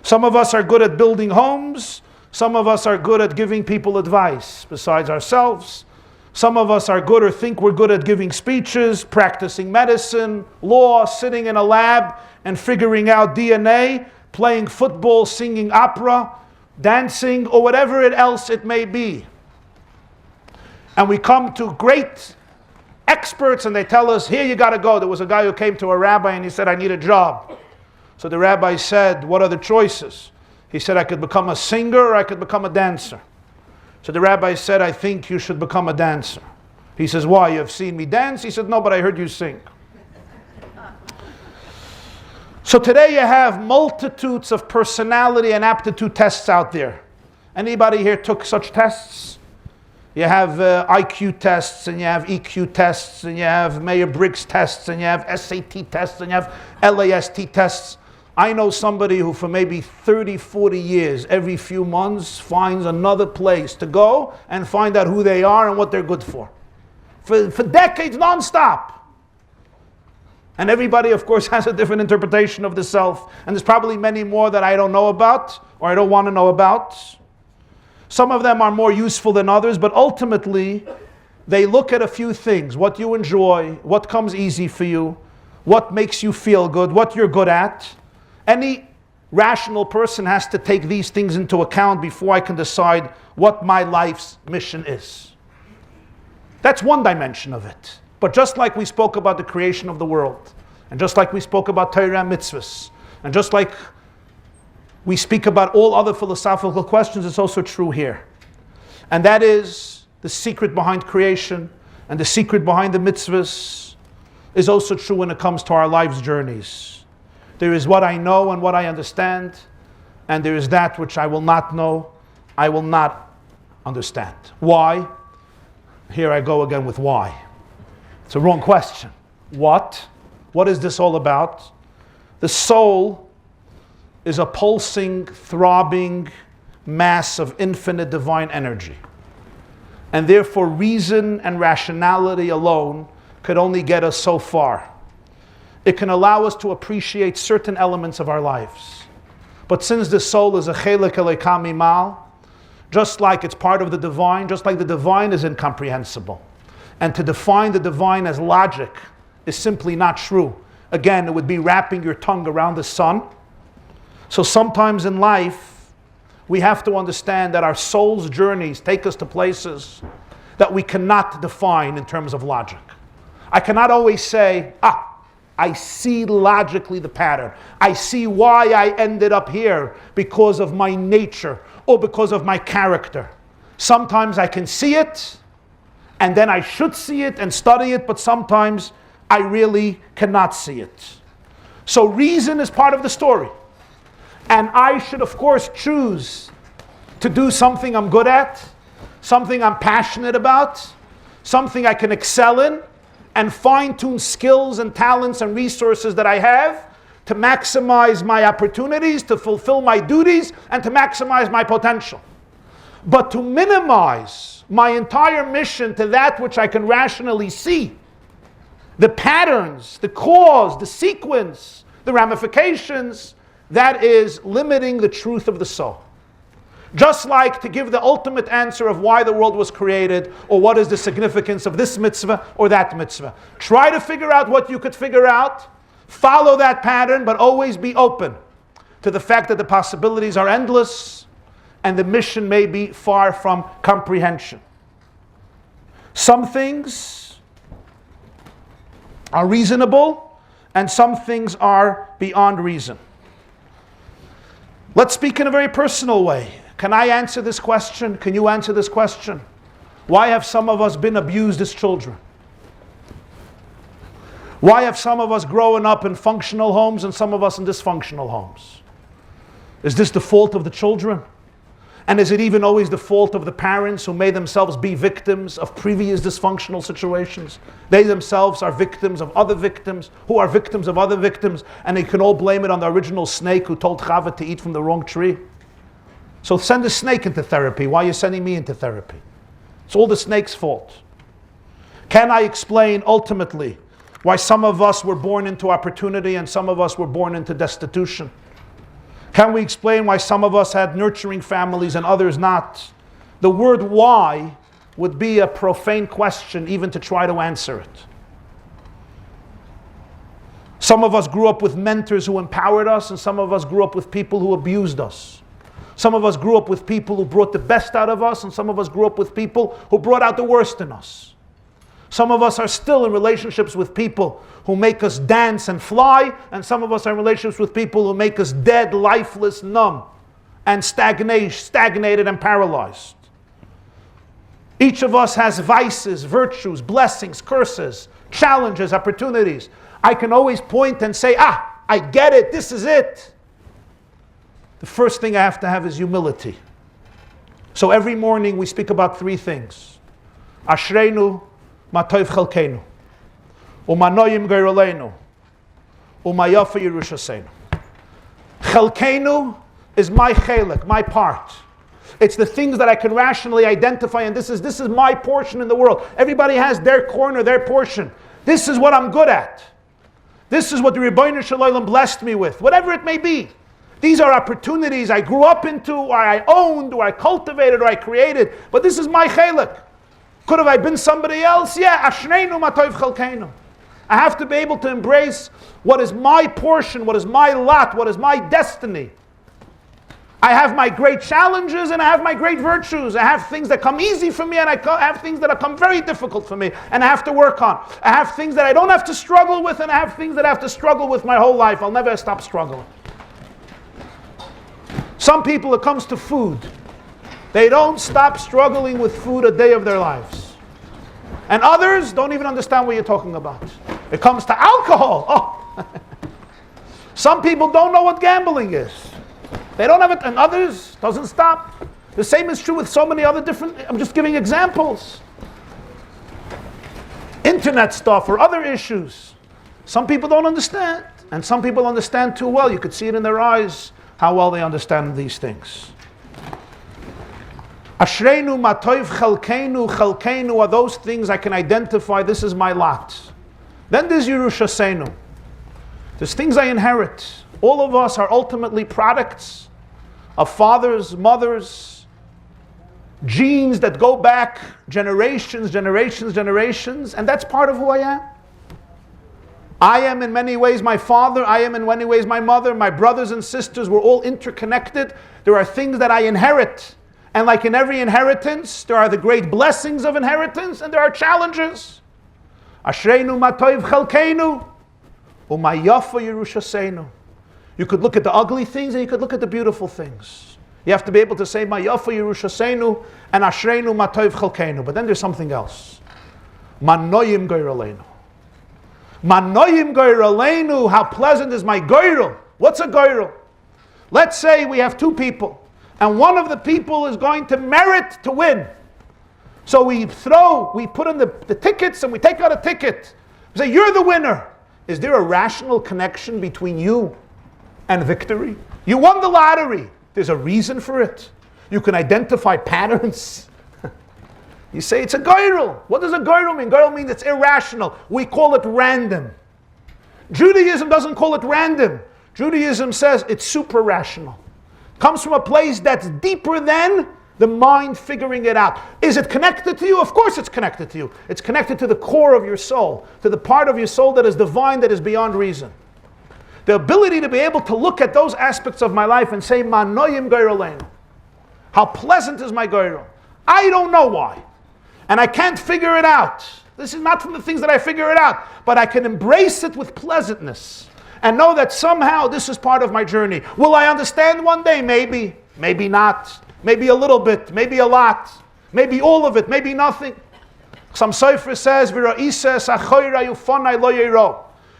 Some of us are good at building homes. Some of us are good at giving people advice besides ourselves. Some of us are good or think we're good at giving speeches, practicing medicine, law, sitting in a lab and figuring out DNA, playing football, singing opera, dancing, or whatever else it may be. And we come to great experts and they tell us, here you got to go. There was a guy who came to a rabbi and he said, I need a job. So the rabbi said, what are the choices? He said, I could become a singer or I could become a dancer. So the rabbi said, I think you should become a dancer. He says, why? You have seen me dance? He said, no, but I heard you sing. So today you have multitudes of personality and aptitude tests out there. Anybody here took such tests? You have IQ tests, and you have EQ tests, and you have Mayer-Briggs tests, and you have SAT tests, and you have LAST tests. I know somebody who for maybe 30, 40 years, every few months, finds another place to go and find out who they are and what they're good for. For decades, nonstop. And everybody, of course, has a different interpretation of the self. And there's probably many more that I don't know about, or I don't want to know about. Some of them are more useful than others, but ultimately, they look at a few things. What you enjoy, what comes easy for you, what makes you feel good, what you're good at. Any rational person has to take these things into account before I can decide what my life's mission is. That's one dimension of it. But just like we spoke about the creation of the world, and just like we spoke about Torah and mitzvahs, and just like we speak about all other philosophical questions, it's also true here. And that is the secret behind creation, and the secret behind the mitzvahs is also true when it comes to our life's journeys. There is what I know and what I understand, and there is that which I will not know, I will not understand. Why? Here I go again with why. It's a wrong question. What? What is this all about? The soul is a pulsing, throbbing mass of infinite divine energy. And therefore reason and rationality alone could only get us so far. It can allow us to appreciate certain elements of our lives. But since the soul is a chelek elokam mimal, just like it's part of the divine, just like the divine is incomprehensible. And to define the divine as logic is simply not true. Again, it would be wrapping your tongue around the sun. So sometimes in life, we have to understand that our soul's journeys take us to places that we cannot define in terms of logic. I cannot always say, I see logically the pattern. I see why I ended up here because of my nature or because of my character. Sometimes I can see it, and then I should see it and study it, but sometimes I really cannot see it. So reason is part of the story. And I should, of course, choose to do something I'm good at, something I'm passionate about, something I can excel in, and fine-tune skills and talents and resources that I have to maximize my opportunities, to fulfill my duties, and to maximize my potential. But to minimize my entire mission to that which I can rationally see, the patterns, the cause, the sequence, the ramifications, that is limiting the truth of the soul. Just like to give the ultimate answer of why the world was created, or what is the significance of this mitzvah or that mitzvah. Try to figure out what you could figure out, follow that pattern, but always be open to the fact that the possibilities are endless and the mission may be far from comprehension. Some things are reasonable and some things are beyond reason. Let's speak in a very personal way. Can I answer this question? Can you answer this question? Why have some of us been abused as children? Why have some of us grown up in functional homes and some of us in dysfunctional homes? Is this the fault of the children? And is it even always the fault of the parents who may themselves be victims of previous dysfunctional situations? They themselves are victims of other victims who are victims of other victims, and they can all blame it on the original snake who told Chava to eat from the wrong tree. So send the snake into therapy. Why are you sending me into therapy? It's all the snake's fault. Can I explain ultimately why some of us were born into opportunity and some of us were born into destitution? Can we explain why some of us had nurturing families and others not? The word why would be a profane question even to try to answer it. Some of us grew up with mentors who empowered us, and some of us grew up with people who abused us. Some of us grew up with people who brought the best out of us, and some of us grew up with people who brought out the worst in us. Some of us are still in relationships with people who make us dance and fly, and some of us are in relationships with people who make us dead, lifeless, numb, and stagnated and paralyzed. Each of us has vices, virtues, blessings, curses, challenges, opportunities. I can always point and say, I get it, this is it. The first thing I have to have is humility. So every morning we speak about three things. Ashreinu ma tov chelkeinu, u'ma noyim geiraleinu, u'ma yafa yerushaseinu. Chelkeinu is my chelek, my part. It's the things that I can rationally identify, and this is my portion in the world. Everybody has their corner, their portion. This is what I'm good at. This is what the Ribbono Shel Olam blessed me with, whatever it may be. These are opportunities I grew up into, or I owned, or I cultivated, or I created. But this is my chelek. Could have I been somebody else? Yeah, ashreinu ma tov chelkeinu. I have to be able to embrace what is my portion, what is my lot, what is my destiny. I have my great challenges and I have my great virtues. I have things that come easy for me and I have things that come very difficult for me and I have to work on. I have things that I don't have to struggle with and I have things that I have to struggle with my whole life. I'll never stop struggling. Some people, it comes to food. They don't stop struggling with food a day of their lives. And others don't even understand what you're talking about. It comes to alcohol. Oh. Some people don't know what gambling is. They don't have it, and others doesn't stop. The same is true with so many other different, I'm just giving examples. Internet stuff or other issues. Some people don't understand, and some people understand too well. You could see it in their eyes, how well they understand these things. Ashreinu matoiv chalkeinu are those things I can identify, this is my lot. Then there's Yerushaseinu. There's things I inherit. All of us are ultimately products of fathers, mothers, genes that go back generations, and that's part of who I am. I am in many ways my father, I am in many ways my mother, my brothers and sisters, we're all interconnected. There are things that I inherit. And like in every inheritance, there are the great blessings of inheritance and there are challenges. Ashreinu matoiv chalkeinu, umayafa yerushaseinu. You could look at the ugly things and you could look at the beautiful things. You have to be able to say mayafa yerushaseinu and ashreinu matoiv chalkeinu. But then there's something else. Manoyim goyraleinu. Manoyim goyraleinu. How pleasant is my goyrel? What's a goyrel? Let's say we have two people. And one of the people is going to merit to win. So we put in the tickets and we take out a ticket. We say, you're the winner. Is there a rational connection between you and victory? You won the lottery. There's a reason for it. You can identify patterns. You say it's a goyrel. What does a goyrel mean? Goyrel means it's irrational. We call it random. Judaism doesn't call it random. Judaism says it's super rational. Comes from a place that's deeper than the mind figuring it out. Is it connected to you? Of course it's connected to you. It's connected to the core of your soul, to the part of your soul that is divine, that is beyond reason. The ability to be able to look at those aspects of my life and say, Manoyim goyraleinu. How pleasant is my goyrel? I don't know why. And I can't figure it out. This is not from the things that I figure it out, but I can embrace it with pleasantness. And know that somehow this is part of my journey. Will I understand one day? Maybe. Maybe not. Maybe a little bit. Maybe a lot. Maybe all of it. Maybe nothing. Some Sefer says,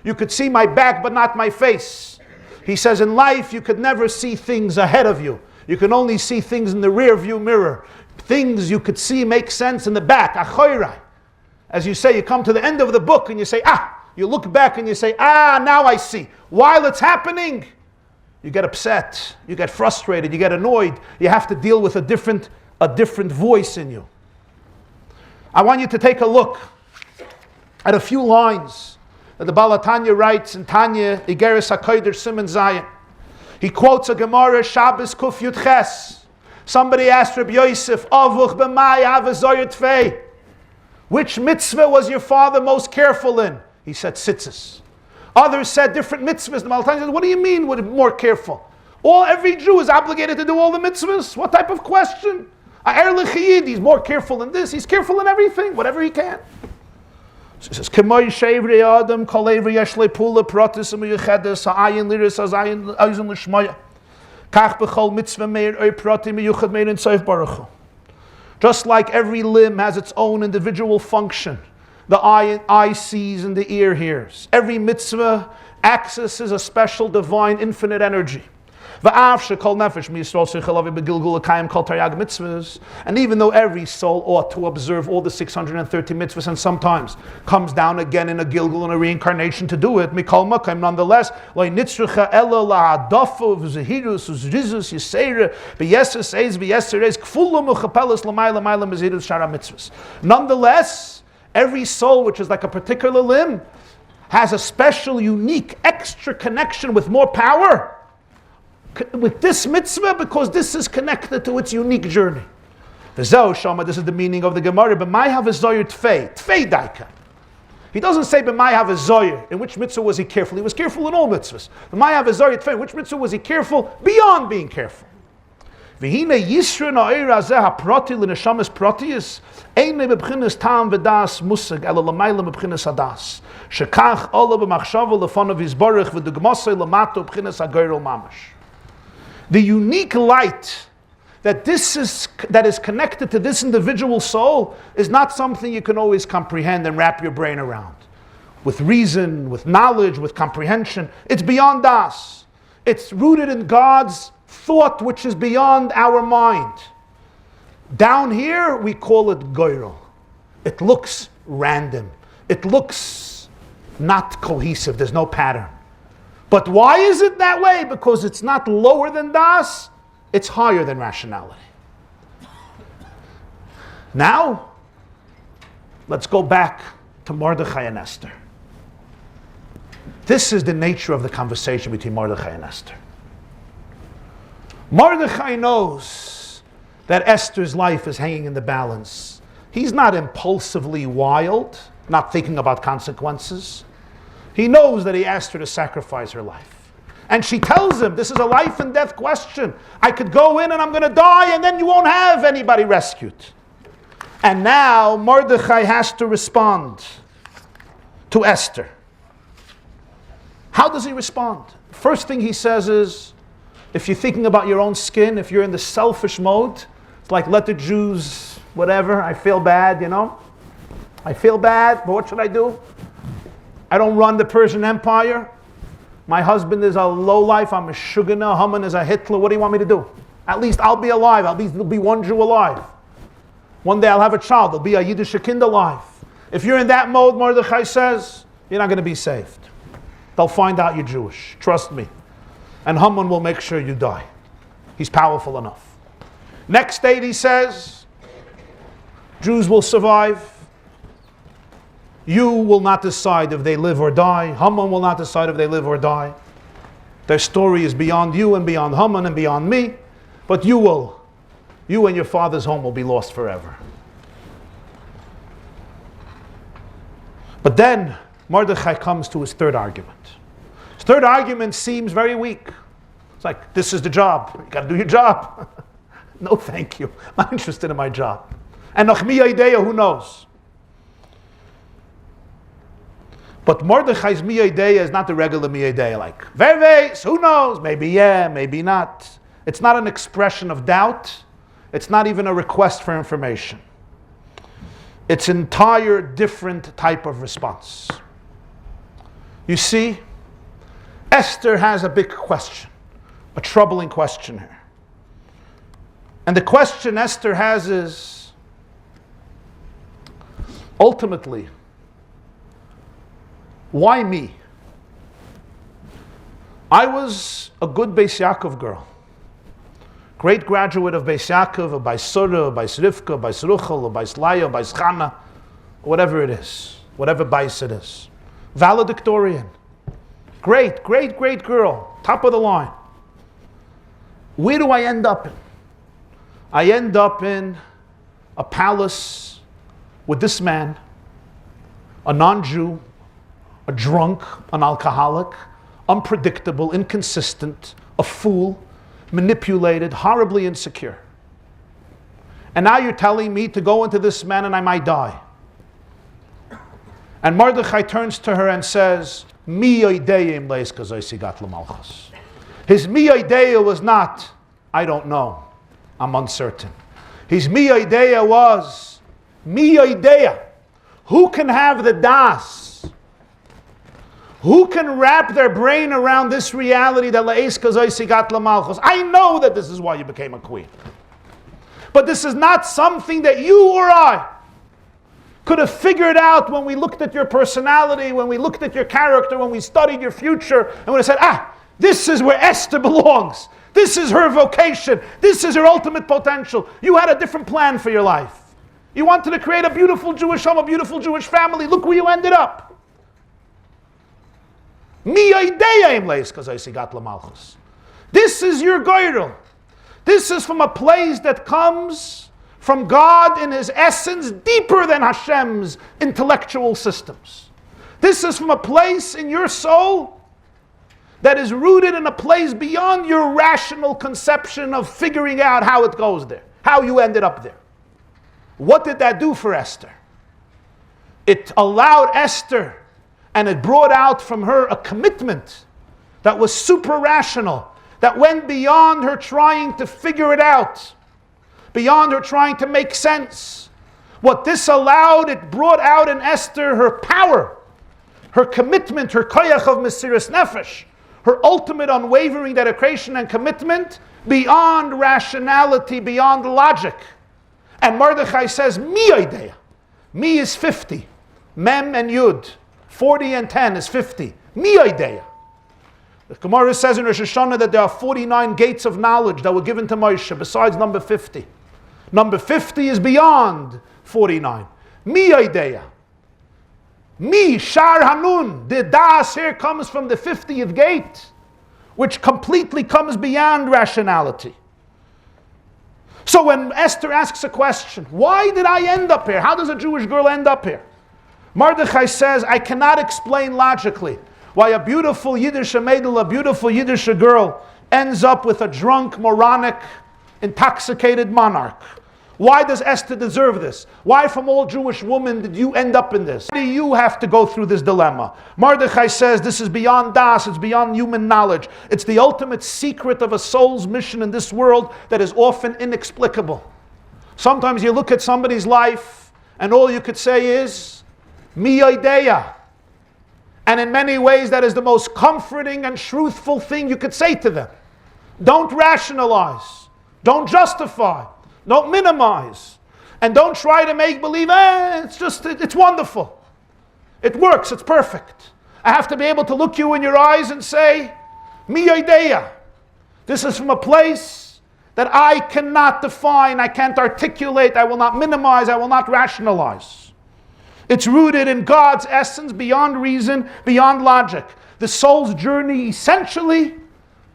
you could see my back but not my face. He says in life you could never see things ahead of you. You can only see things in the rear view mirror. Things you could see make sense in the back. As you say, you come to the end of the book and you say, you look back and you say, now I see. While it's happening, you get upset, you get frustrated, you get annoyed. You have to deal with a different voice in you. I want you to take a look at a few lines that the Baal Tanya writes in Tanya, Igeres HaKodesh Siman Zayin. He quotes a Gemara, Shabbos Kuf Yud Ches. Somebody asked Rabbi Yosef, Avuch b'mai ha'vazoyer tfei. Which mitzvah was your father most careful in? He said tzitzis. Others said different mitzvahs. The Baal Tanya said, what do you mean with more careful? Every Jew is obligated to do all the mitzvahs? What type of question? He's more careful in this. He's careful in everything, whatever he can. So he says, just like every limb has its own individual function. The eye sees and the ear hears. Every mitzvah accesses a special divine infinite energy. And even though every soul ought to observe all the 630 mitzvahs and sometimes comes down again in a Gilgul and a reincarnation to do it, nonetheless, nonetheless, every soul, which is like a particular limb, has a special, unique, extra connection with more power with this mitzvah because this is connected to its unique journey. This is the meaning of the Gemara. B'mai have a zoyer tfei daika. He doesn't say b'mai have a zoyer. In which mitzvah was he careful? He was careful in all mitzvahs. B'mai have a zoyer tfei. In which mitzvah was he careful? Beyond being careful. V'hine yisra na'ir hazeh ha'prati l'neshamas pratius eine bebchinas tam v'das musag ela l'mayla bebchinas hadas shekach ola b'machshava l'fonav yizbarach v'dugmasei l'mato b'chinas ha'goyrel mamash. The unique light that is connected to this individual soul is not something you can always comprehend and wrap your brain around. With reason, with knowledge, with comprehension. It's beyond us. It's rooted in God's thought which is beyond our mind. Down here we call it goyrel. It looks random. It looks not cohesive. There's no pattern. But why is it that way? Because it's not lower than das, it's higher than rationality. Now, let's go back to Mordechai and Esther. This is the nature of the conversation between Mordechai and Esther. Mordechai knows that Esther's life is hanging in the balance. He's not impulsively wild, not thinking about consequences. He knows that he asked her to sacrifice her life. And she tells him, this is a life and death question. I could go in and I'm going to die and then you won't have anybody rescued. And now Mordechai has to respond to Esther. How does he respond? First thing he says is, if you're thinking about your own skin, if you're in the selfish mode, it's like, let the Jews, whatever, I feel bad, I feel bad, but what should I do? I don't run the Persian Empire. My husband is a lowlife. I'm a Shugana. Haman is a Hitler. What do you want me to do? At least I'll be alive. At least there'll be one Jew alive. One day I'll have a child. There'll be a Yiddish kind alive. If you're in that mode, Mordechai says, you're not going to be saved. They'll find out you're Jewish. Trust me. And Haman will make sure you die. He's powerful enough. Next date, he says, Jews will survive. You will not decide if they live or die. Haman will not decide if they live or die. Their story is beyond you and beyond Haman and beyond me. But you and your father's home will be lost forever. But then Mordechai comes to his third argument. His third argument seems very weak. It's like, this is the job. You got to do your job. No, thank you. I'm not interested in my job. And Nachmiya Ideya, who knows? But Mordechai's Miya Ideya is not the regular Miya Ideya, like, Verves, who knows? Maybe yeah, maybe not. It's not an expression of doubt. It's not even a request for information. It's an entire different type of response. You see, Esther has a big question, a troubling question here. And the question Esther has is, ultimately, why me? I was a good Beis Yaakov girl. Great graduate of Beis Yaakov, of Beis Surah, of Beis Rivka, of Beis Ruchel, of Beis Laya, of Beis Chana, whatever it is, whatever Beis it is. Valedictorian. Great, great, great girl. Top of the line. Where do I end up in? I end up in a palace with this man, a non-Jew, a drunk, an alcoholic, unpredictable, inconsistent, a fool, manipulated, horribly insecure. And now you're telling me to go into this man and I might die. And Mordechai turns to her and says, Mi oideyim leis kazoisi gat l'malchus. His mi oideya was not, I don't know, I'm uncertain. His mi oideya was, mi oideya. Who can have the das? Who can wrap their brain around this reality that leis kazoisi gat l'malchus? I know that this is why you became a queen. But this is not something that you or I could have figured out when we looked at your personality, when we looked at your character, when we studied your future, and when I said, this is where Esther belongs. This is her vocation. This is her ultimate potential. You had a different plan for your life. You wanted to create a beautiful Jewish home, a beautiful Jewish family. Look where you ended up. This is your goyrel. This is from a place that comes from God in His essence, deeper than Hashem's intellectual systems. This is from a place in your soul that is rooted in a place beyond your rational conception of figuring out how it goes there, how you ended up there. What did that do for Esther? It allowed Esther, and it brought out from her a commitment that was super rational, that went beyond her trying to figure it out, beyond her trying to make sense. What this allowed, it brought out in Esther her power, her commitment, her koyach of mesiras nefesh, her ultimate unwavering dedication and commitment beyond rationality, beyond logic. And Mordechai says, Mi idea. Mi is 50. Mem and Yud. 40 and 10 is 50. Mi idea. The Gemara says in Rosh Hashanah that there are 49 gates of knowledge that were given to Moshe besides number 50. Number 50 is beyond 49. Mi idea. Mi Shar Hanun. The Das here comes from the 50th gate, which completely comes beyond rationality. So when Esther asks a question, why did I end up here? How does a Jewish girl end up here? Mordechai says, I cannot explain logically why a beautiful Yiddish maidel, a beautiful Yiddish girl, ends up with a drunk, moronic, intoxicated monarch. Why does Esther deserve this? Why from all Jewish women did you end up in this? Why do you have to go through this dilemma? Mordechai says this is beyond das, it's beyond human knowledge. It's the ultimate secret of a soul's mission in this world that is often inexplicable. Sometimes you look at somebody's life and all you could say is, mi idea. And in many ways that is the most comforting and truthful thing you could say to them. Don't rationalize. Don't justify. Don't minimize. And don't try to make believe, it's wonderful. It works, it's perfect. I have to be able to look you in your eyes and say, mi idea. This is from a place that I cannot define, I can't articulate, I will not minimize, I will not rationalize. It's rooted in God's essence, beyond reason, beyond logic. The soul's journey essentially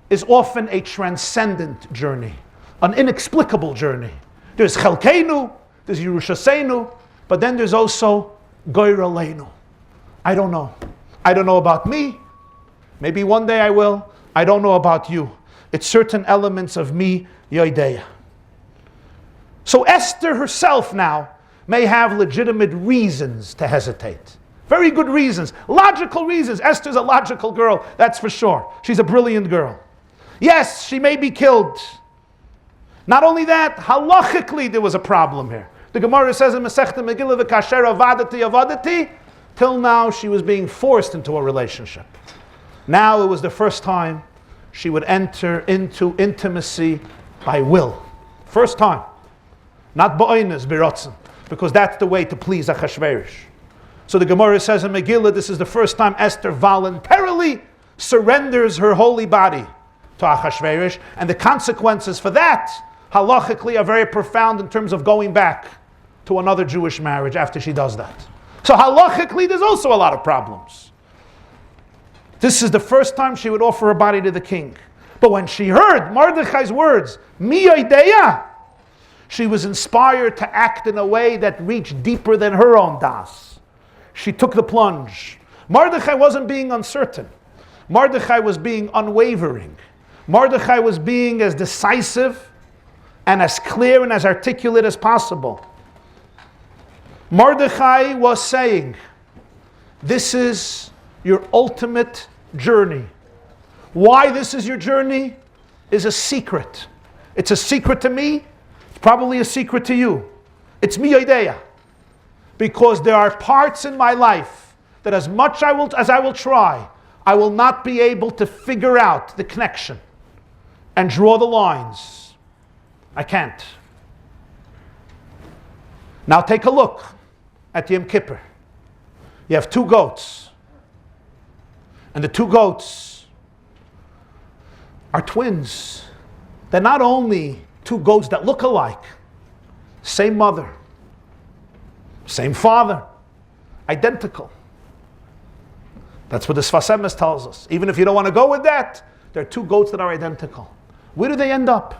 is often a transcendent journey, an inexplicable journey. There's Chelkeinu, there's Yerushaseinu, but then there's also Goyraleinu. I don't know. I don't know about me. Maybe one day I will. I don't know about you. It's certain elements of me, Yoideya. So Esther herself now may have legitimate reasons to hesitate. Very good reasons. Logical reasons. Esther's a logical girl, that's for sure. She's a brilliant girl. Yes, she may be killed. Not only that, halachically there was a problem here. The Gemara says in Masechta Megillah, "V'kasher avadati," till now she was being forced into a relationship. Now it was the first time she would enter into intimacy by will. First time. Not ba'oines, biratzen, because that's the way to please Achashverosh. So the Gemara says in Megillah, this is the first time Esther voluntarily surrenders her holy body to Achashverosh, and the consequences for that halachically are very profound in terms of going back to another Jewish marriage after she does that. So halachically there's also a lot of problems. This is the first time she would offer her body to the king. But when she heard Mordechai's words, mi idea, she was inspired to act in a way that reached deeper than her own das. She took the plunge. Mordechai wasn't being uncertain. Mordechai was being unwavering. Mordechai was being as decisive and as clear and as articulate as possible. Mordechai was saying, this is your ultimate journey. Why this is your journey is a secret. It's a secret to me. It's probably a secret to you. It's mi idea. Because there are parts in my life that as much as I will try, I will not be able to figure out the connection and draw the lines. I can't. Now take a look at Yom Kippur. You have two goats. And the two goats are twins. They're not only two goats that look alike, same mother, same father, identical. That's what the Sfas Emes tells us. Even if you don't want to go with that, there are two goats that are identical. Where do they end up?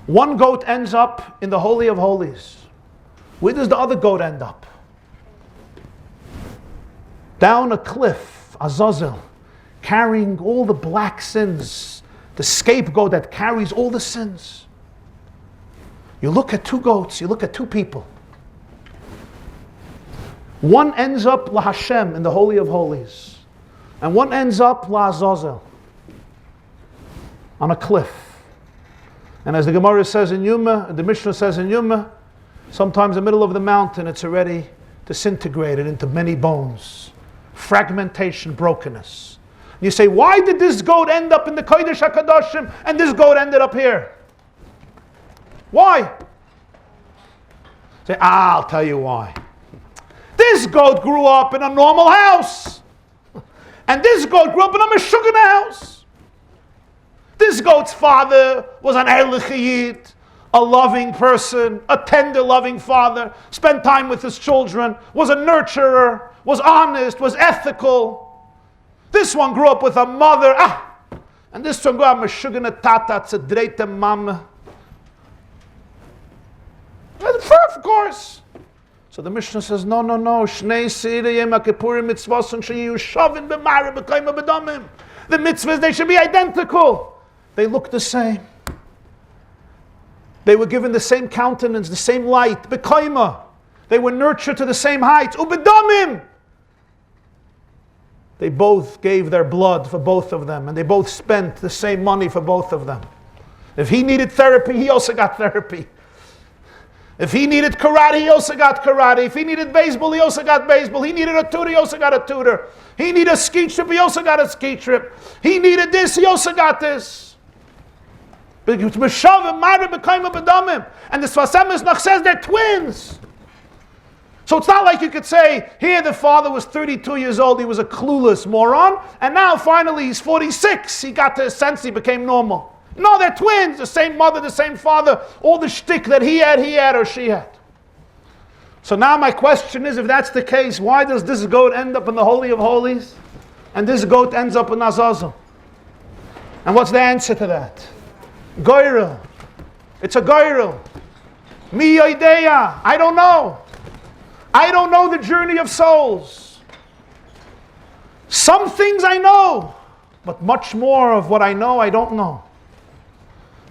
One goat ends up in the Holy of Holies. Where does the other goat end up? Down a cliff, Azazel, carrying all the black sins, the scapegoat that carries all the sins. You look at two goats, you look at two people. One ends up La Hashem in the Holy of Holies, and one ends up La Azazel on a cliff. And as the Gemara says in Yuma, the Mishnah says in Yuma, sometimes in the middle of the mountain it's already disintegrated into many bones. Fragmentation, brokenness. And you say, why did this goat end up in the Kodesh HaKadoshim and this goat ended up here? Why? Say, I'll tell you why. This goat grew up in a normal house. And this goat grew up in a Meshugana house. This goat's father was an Erlich, a loving person, a tender, loving father, spent time with his children, was a nurturer, was honest, was ethical. This one grew up with a mother, and this one grew up Meshugana Tata, Tzedreita Mama. Of course. So the Mishnah says, no. Shnei Seirei Yom HaKippurim mitzvos sheyu shavin b'mara b'kayma b'damim. The mitzvahs, they should be identical. They look the same. They were given the same countenance, the same light. B'kayma. They were nurtured to the same heights. U'b'damim. They both gave their blood for both of them, and they both spent the same money for both of them. If he needed therapy, he also got therapy. If he needed karate, he also got karate. If he needed baseball, he also got baseball. He needed a tutor, he also got a tutor. He needed a ski trip, he also got a ski trip. He needed this, he also got this. And the Sfas Emes says they're twins. So it's not like you could say, here the father was 32 years old, he was a clueless moron, and now finally he's 46, he got to his sense, he became normal. No, they're twins, the same mother, the same father, all the shtick that he had or she had. So now my question is, if that's the case, why does this goat end up in the Holy of Holies, and this goat ends up in Azazel? And what's the answer to that? Goyrel. It's a goyrel. Mi yodeya. I don't know. I don't know the journey of souls. Some things I know, but much more of what I know, I don't know.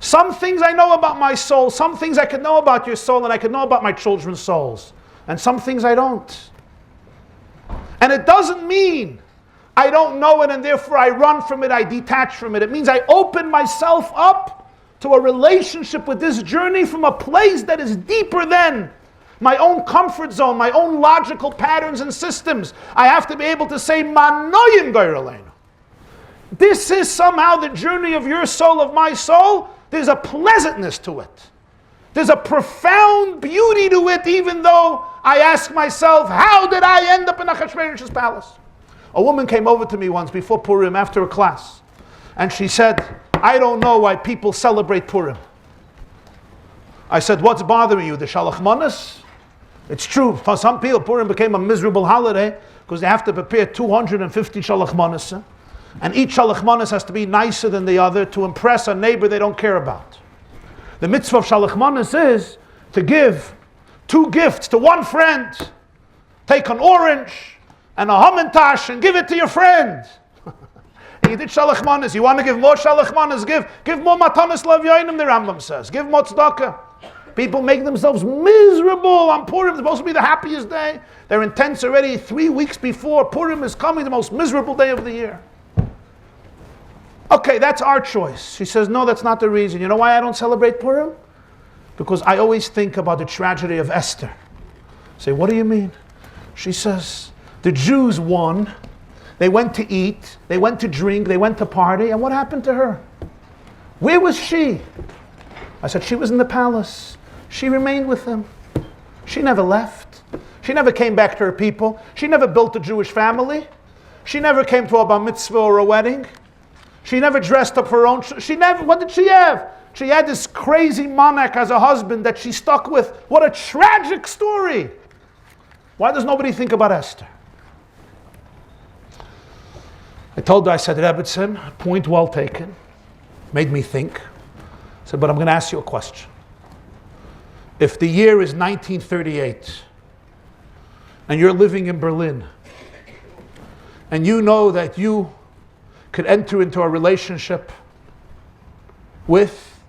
Some things I know about my soul, some things I could know about your soul, and I could know about my children's souls. And some things I don't. And it doesn't mean I don't know it and therefore I run from it, I detach from it. It means I open myself up to a relationship with this journey from a place that is deeper than my own comfort zone, my own logical patterns and systems. I have to be able to say, Manoyim Gairaleinu. This is somehow the journey of your soul, of my soul. There's a pleasantness to it. There's a profound beauty to it, even though I ask myself, how did I end up in Achashverosh's palace? A woman came over to me once before Purim after a class, and she said, I don't know why people celebrate Purim. I said, what's bothering you, the Shalach Manas? It's true, for some people Purim became a miserable holiday because they have to prepare 250 Shalach Manas. And each Shalach Manas has to be nicer than the other to impress a neighbor they don't care about. The mitzvah of Shalach Manas is to give 2 gifts to one friend. Take an orange and a hamantash and give it to your friend. You did Shalach Manas. You want to give more Shalach Manas? Give more Matanas Lavyoinim, the Rambam says. Give more tzedakah. People make themselves miserable on Purim. It's supposed to be the happiest day. They're intense already 3 weeks before Purim is coming, the most miserable day of the year. Okay, that's our choice. She says, no, that's not the reason. You know why I don't celebrate Purim? Because I always think about the tragedy of Esther. I say, what do you mean? She says, the Jews won. They went to eat. They went to drink. They went to party. And what happened to her? Where was she? I said, she was in the palace. She remained with them. She never left. She never came back to her people. She never built a Jewish family. She never came to a bar mitzvah or a wedding. She never dressed up her own. What did she have? She had this crazy monarch as a husband that she stuck with. What a tragic story. Why does nobody think about Esther? I told her, I said, Jacobson, point well taken. Made me think. I said, but I'm going to ask you a question. If the year is 1938 and you're living in Berlin and you know that you could enter into a relationship with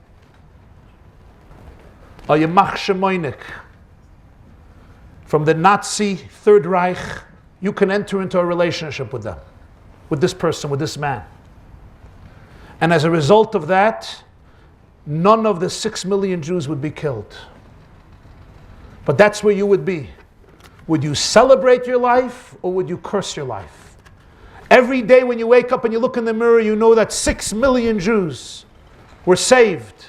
a Yamach Shemoinik from the Nazi Third Reich. You can enter into a relationship with them, with this person, with this man. And as a result of that, none of the 6 million Jews would be killed. But that's where you would be. Would you celebrate your life or would you curse your life? Every day when you wake up and you look in the mirror, you know that 6 million Jews were saved.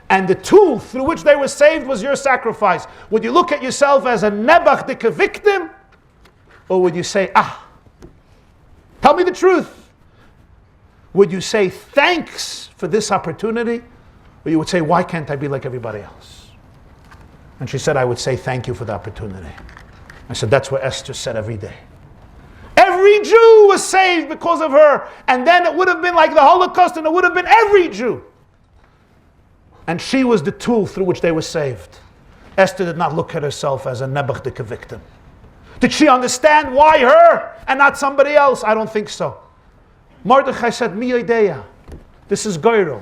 And the tool through which they were saved was your sacrifice. Would you look at yourself as a nebachdike victim? Or would you say, tell me the truth. Would you say thanks for this opportunity? Or you would say, why can't I be like everybody else? And she said, I would say thank you for the opportunity. I said, that's what Esther said every day. Every Jew was saved because of her. And then it would have been like the Holocaust, and it would have been every Jew. And she was the tool through which they were saved. Esther did not look at herself as a nebachdike victim. Did she understand why her and not somebody else? I don't think so. Mordechai said, Mi yodeya. This is Goyrel.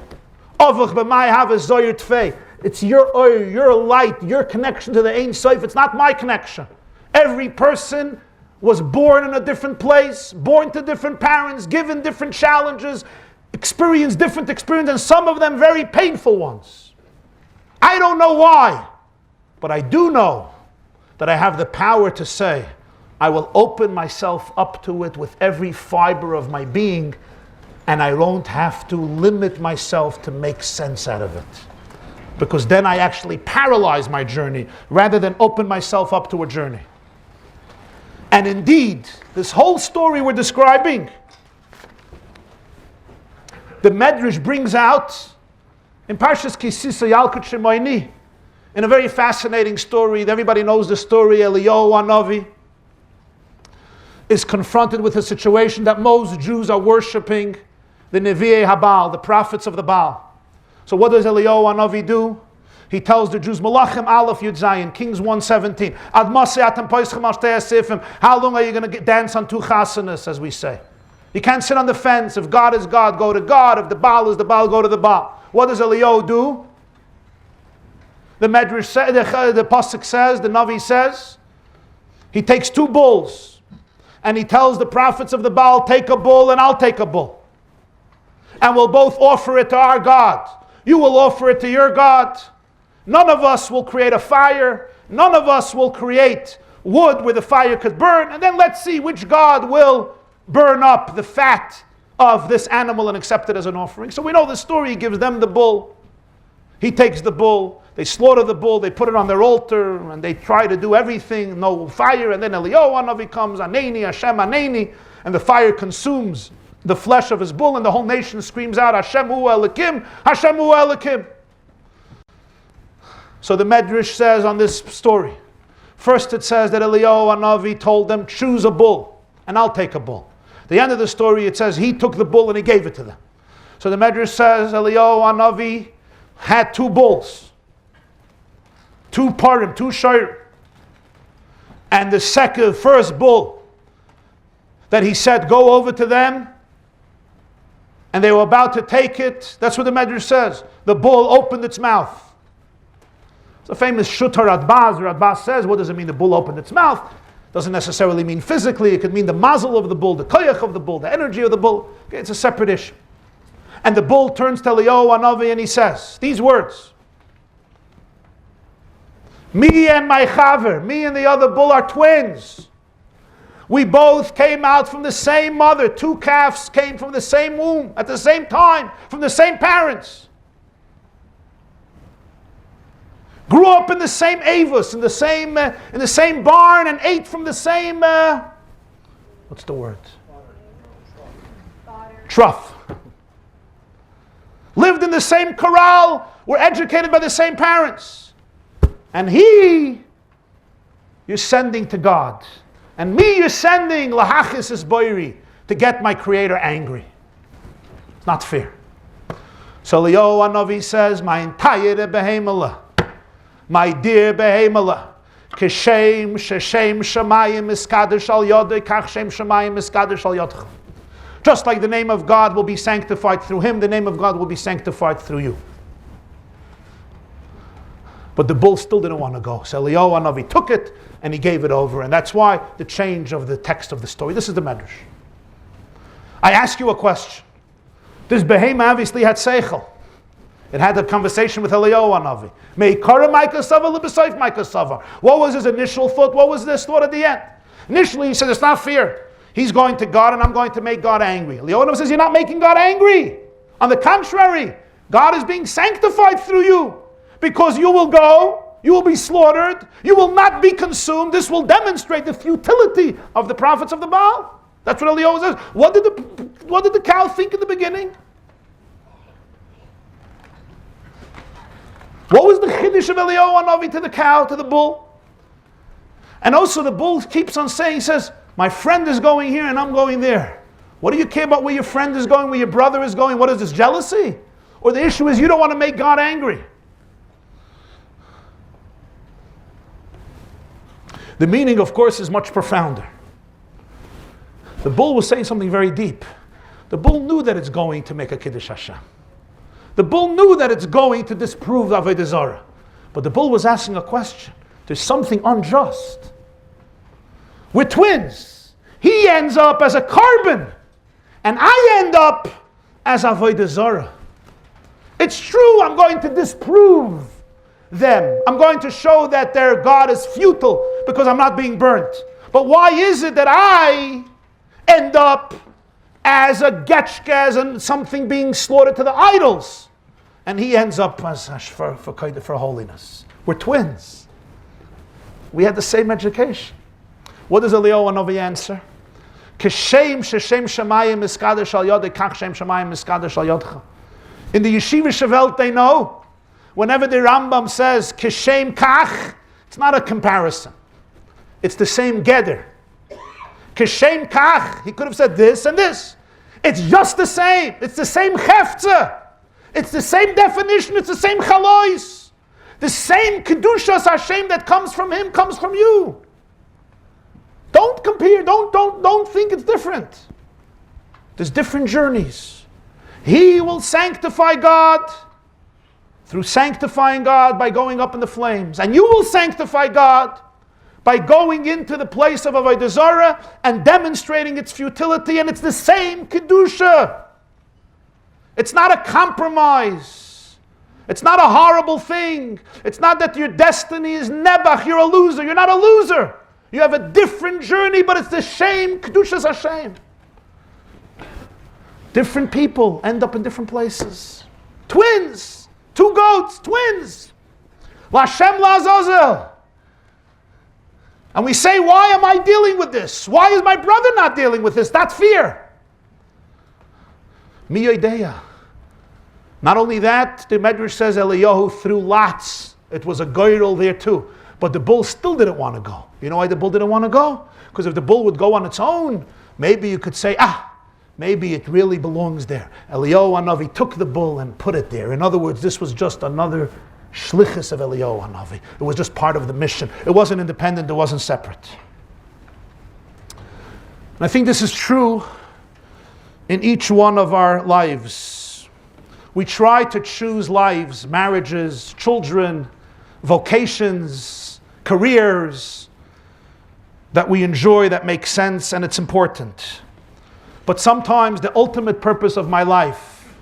Avach b'mai hava zoyer tfei. It's your oil, your light, your connection to the Ein Sof. It's not my connection. Every person was born in a different place, born to different parents, given different challenges, experienced different experiences, and some of them very painful ones. I don't know why, but I do know that I have the power to say, I will open myself up to it with every fiber of my being, and I won't have to limit myself to make sense out of it. Because then I actually paralyze my journey rather than open myself up to a journey. And indeed, this whole story we're describing, the Medrash brings out in Parshas Kisisa Yalkut Shemoini, in a very fascinating story. Everybody knows the story. Eliyahu Hanavi is confronted with a situation that most Jews are worshipping the Nevi'ei HaBaal, the prophets of the Baal. So what does Eliyahu Hanavi do? He tells the Jews, Malachim Aleph Yud Zayin, Kings 1:17, Ad Maseh atem poischem al shtei asifim. How long are you going to dance on two chasanas, as we say? You can't sit on the fence. If God is God, go to God. If the Baal is the Baal, go to the Baal. What does Eliyahu do? The Medrash says, the Pasuk says, the Navi says, he takes 2 bulls and he tells the prophets of the Baal, take a bull and I'll take a bull. And we'll both offer it to our God. You will offer it to your God. None of us will create a fire. None of us will create wood where the fire could burn. And then let's see which God will burn up the fat of this animal and accept it as an offering. So we know the story. He gives them the bull. He takes the bull. They slaughter the bull. They put it on their altar. And they try to do everything. No fire. And then Eliyahu Hanavi comes. Aneni, Hashem Aneni. And the fire consumes the flesh of his bull. And the whole nation screams out, Hashem hu Elokim. Hashem hu Elokim. So the Medrash says on this story, first it says that Eliyahu Hanavi told them, choose a bull, and I'll take a bull. At the end of the story, it says he took the bull and he gave it to them. So the Medrash says Eliyahu Hanavi had 2 bulls, 2 Purim, 2 Shayrim. And the first bull that he said, go over to them, and they were about to take it, that's what the Medrash says. The bull opened its mouth. It's a famous Shutar Radbaz. Radbaz says, what does it mean the bull opened its mouth? Doesn't necessarily mean physically. It could mean the mazel of the bull, the koyach of the bull, the energy of the bull. Okay, it's a separate issue. And the bull turns to Eliyahu Hanavi and he says these words. Me and my chaver, me and the other bull are twins. We both came out from the same mother. 2 calves came from the same womb at the same time, from the same parents. Grew up in the same avos, in the same barn, and ate from the same what's the word? Trough. Lived in the same corral, were educated by the same parents. And you're sending to God. And me, you're sending lahachis is boiri, to get my Creator angry. It's not fair. So Eliyahu Hanavi says, my entire behemolah, my dear behemolah, Kishem sheshem shamayim iskadosh al yodei kach shem shamayim iskadosh al yodchem. Just like the name of God will be sanctified through him, the name of God will be sanctified through you. But the bull still didn't want to go. So Eliyahu Hanavi took it and he gave it over. And that's why the change of the text of the story. This is the medrash. I ask you a question. This behemoth obviously had seichel. It had a conversation with Eliyahu Hanavi. What was his initial thought? What was this thought at the end? Initially he said, it's not fear. He's going to God and I'm going to make God angry. Eliyahu Hanavi says, you're not making God angry. On the contrary, God is being sanctified through you. Because you will go, you will be slaughtered, you will not be consumed. This will demonstrate the futility of the prophets of the Baal. That's what Eliyahu says. What did the cow think in the beginning? What was the chiddush of Eliyahu Hanavi to the cow, to the bull? And also the bull keeps on saying, he says, my friend is going here and I'm going there. What do you care about where your friend is going, where your brother is going? What is this, jealousy? Or the issue is you don't want to make God angry. The meaning, of course, is much profounder. The bull was saying something very deep. The bull knew that it's going to make a Kiddush Hashem. The bull knew that it's going to disprove Avodah Zarah. But the bull was asking a question. There's something unjust. We're twins. He ends up as a carbon, and I end up as Avodah Zarah. It's true, I'm going to disprove them. I'm going to show that their God is futile because I'm not being burnt. But why is it that I end up as a getchka, and something being slaughtered to the idols, and he ends up as for holiness? We're twins. We had the same education. What does Eliyahu Hanavi answer? Kishem sheshem shamayim miskadesh al yodei kach shem shamayim miskadesh al yodcha. In the yeshiva Welt, they know. Whenever the Rambam says kishem kach, it's not a comparison. It's the same geder. Kishem kach, he could have said this and this. It's just the same. It's the same hefza. It's the same definition. It's the same chalois. The same kedushas Hashem that comes from him comes from you. Don't compare. Don't think it's different. There's different journeys. He will sanctify God through sanctifying God by going up in the flames. And you will sanctify God by going into the place of Avodah Zarah and demonstrating its futility, and it's the same Kedusha. It's not a compromise. It's not a horrible thing. It's not that your destiny is Nebuch, you're a loser. You're not a loser. You have a different journey, but it's the same Kedushas Hashem. Different people end up in different places. Twins. Two goats, twins. Lashem Lazazel. And we say, why am I dealing with this? Why is my brother not dealing with this? That's fear. Mi yodeya. Not only that, the Medrash says Eliyahu threw lots. It was a goyrel there too. But the bull still didn't want to go. You know why the bull didn't want to go? Because if the bull would go on its own, maybe you could say, maybe it really belongs there. Eliyahu Hanavi took the bull and put it there. In other words, this was just another shlichus of Eliyahu Hanavi. It was just part of the mission. It wasn't independent, it wasn't separate. And I think this is true in each one of our lives. We try to choose lives, marriages, children, vocations, careers that we enjoy, that make sense, and it's important. But sometimes the ultimate purpose of my life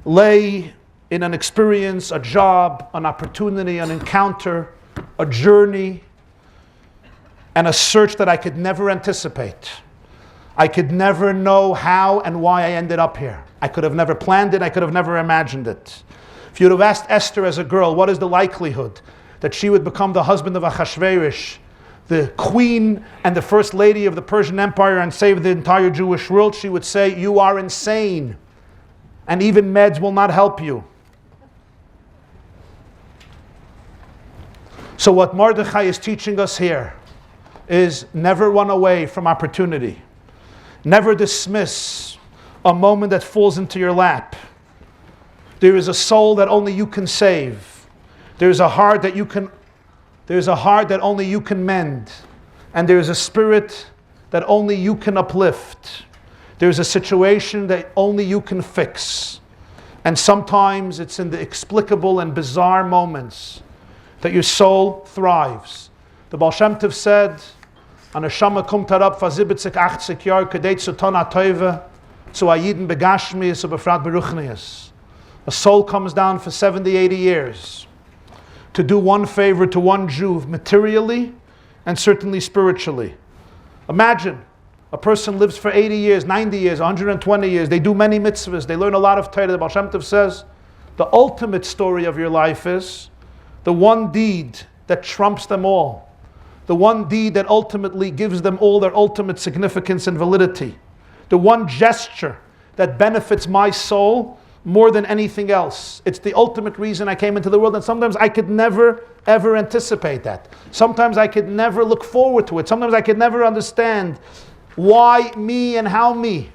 lay in an experience, a job, an opportunity, an encounter, a journey, and a search that I could never anticipate. I could never know how and why I ended up here. I could have never planned it, I could have never imagined it. If you would have asked Esther as a girl, what is the likelihood that she would become the husband of Achashverosh, the queen and the first lady of the Persian Empire, and save the entire Jewish world, she would say, you are insane, and even meds will not help you. So what Mordechai is teaching us here is never run away from opportunity. Never dismiss a moment that falls into your lap. There is a soul that only you can save. There's a heart that only you can mend. And there is a spirit that only you can uplift. There's a situation that only you can fix. And sometimes it's in the inexplicable and bizarre moments that your soul thrives. The Baal Shem Tov said, "An neshama kommt herab vor 70, 80 Jahr kedei zu tun a teuve, zu a Yidin begashmius und befrat beruchnius." A soul comes down for 70, 80 years to do one favor to one Jew materially and certainly spiritually. Imagine a person lives for 80 years, 90 years, 120 years. They do many mitzvahs. They learn a lot of Torah. The Baal Shem Tov says, the ultimate story of your life is the one deed that trumps them all. The one deed that ultimately gives them all their ultimate significance and validity. The one gesture that benefits my soul more than anything else. It's the ultimate reason I came into the world, and sometimes I could never, ever anticipate that. Sometimes I could never look forward to it. Sometimes I could never understand why me and how me.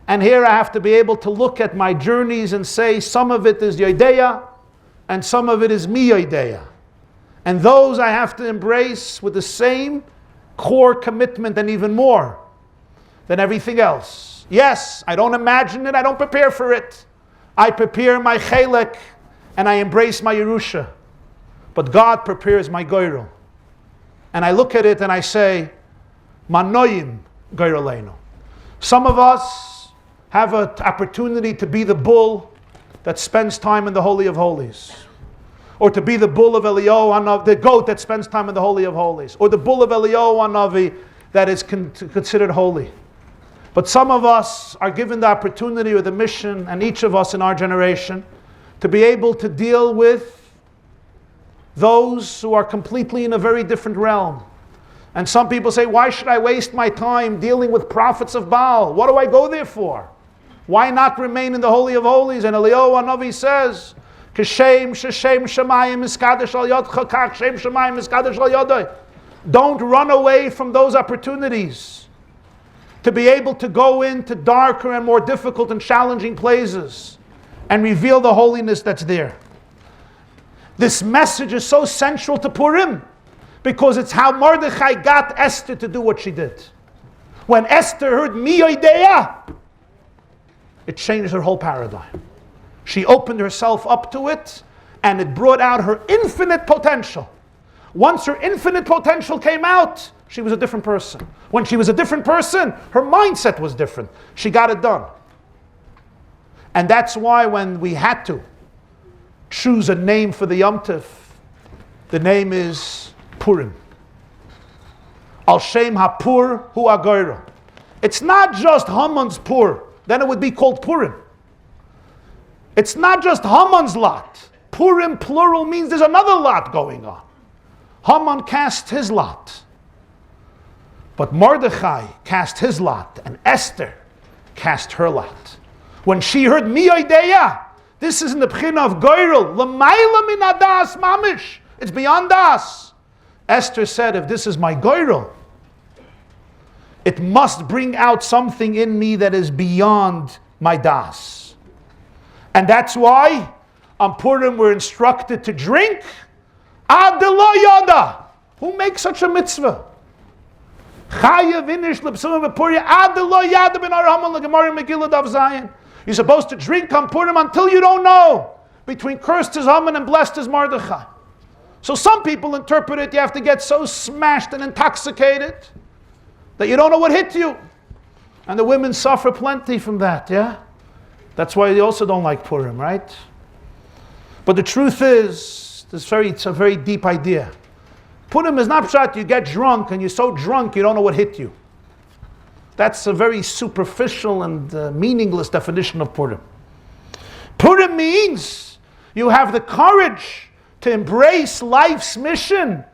And here I have to be able to look at my journeys and say some of it is Yodeya and some of it is mi Yodeya. And those I have to embrace with the same core commitment and even more than everything else. Yes, I don't imagine it, I don't prepare for it. I prepare my chelek and I embrace my Yerusha. But God prepares my goyrel. And I look at it and I say, Manoyim goyreleinu. Some of us have an opportunity to be the bull that spends time in the Holy of Holies. Or to be the bull of Eliyahu, the goat that spends time in the Holy of Holies. Or the bull of Eliyahu Hanavi that is considered holy. But some of us are given the opportunity or the mission, and each of us in our generation, to be able to deal with those who are completely in a very different realm. And some people say, why should I waste my time dealing with prophets of Baal? What do I go there for? Why not remain in the Holy of Holies? And Eliyahu Hanavi says, Kashem sheshem shemayim iskadesh al yodcha kach shem shemayim iskadesh al yodai. Don't run away from those opportunities to be able to go into darker and more difficult and challenging places and reveal the holiness that's there. This message is so central to Purim because it's how Mordechai got Esther to do what she did. When Esther heard mi yodeya, it changed her whole paradigm. She opened herself up to it and it brought out her infinite potential. Once her infinite potential came out, she was a different person. When she was a different person, her mindset was different. She got it done. And that's why when we had to choose a name for the Yom Tov, the name is Purim. Al Shem HaPur Hu Agoyra. It's not just Haman's Pur, then it would be called Purim. It's not just Haman's lot. Purim plural means there's another lot going on. Haman cast his lot. But Mordechai cast his lot, and Esther cast her lot. When she heard mi yodeya, this is in the b'china of goyrel, l'mayla min hadas mamish. It's beyond das. Esther said, if this is my goyrel, it must bring out something in me that is beyond my das. And that's why on Purim we're instructed to drink ad lo yada. Who makes such a mitzvah? You're supposed to drink on Purim until you don't know. Between cursed is Haman and blessed is Mordechai. So some people interpret it, you have to get so smashed and intoxicated that you don't know what hit you. And the women suffer plenty from that, yeah? That's why they also don't like Purim, right? But the truth is, it's a very deep idea. Purim is not pshat, you get drunk and you're so drunk you don't know what hit you. That's a very superficial and meaningless definition of Purim. Purim means you have the courage to embrace life's mission.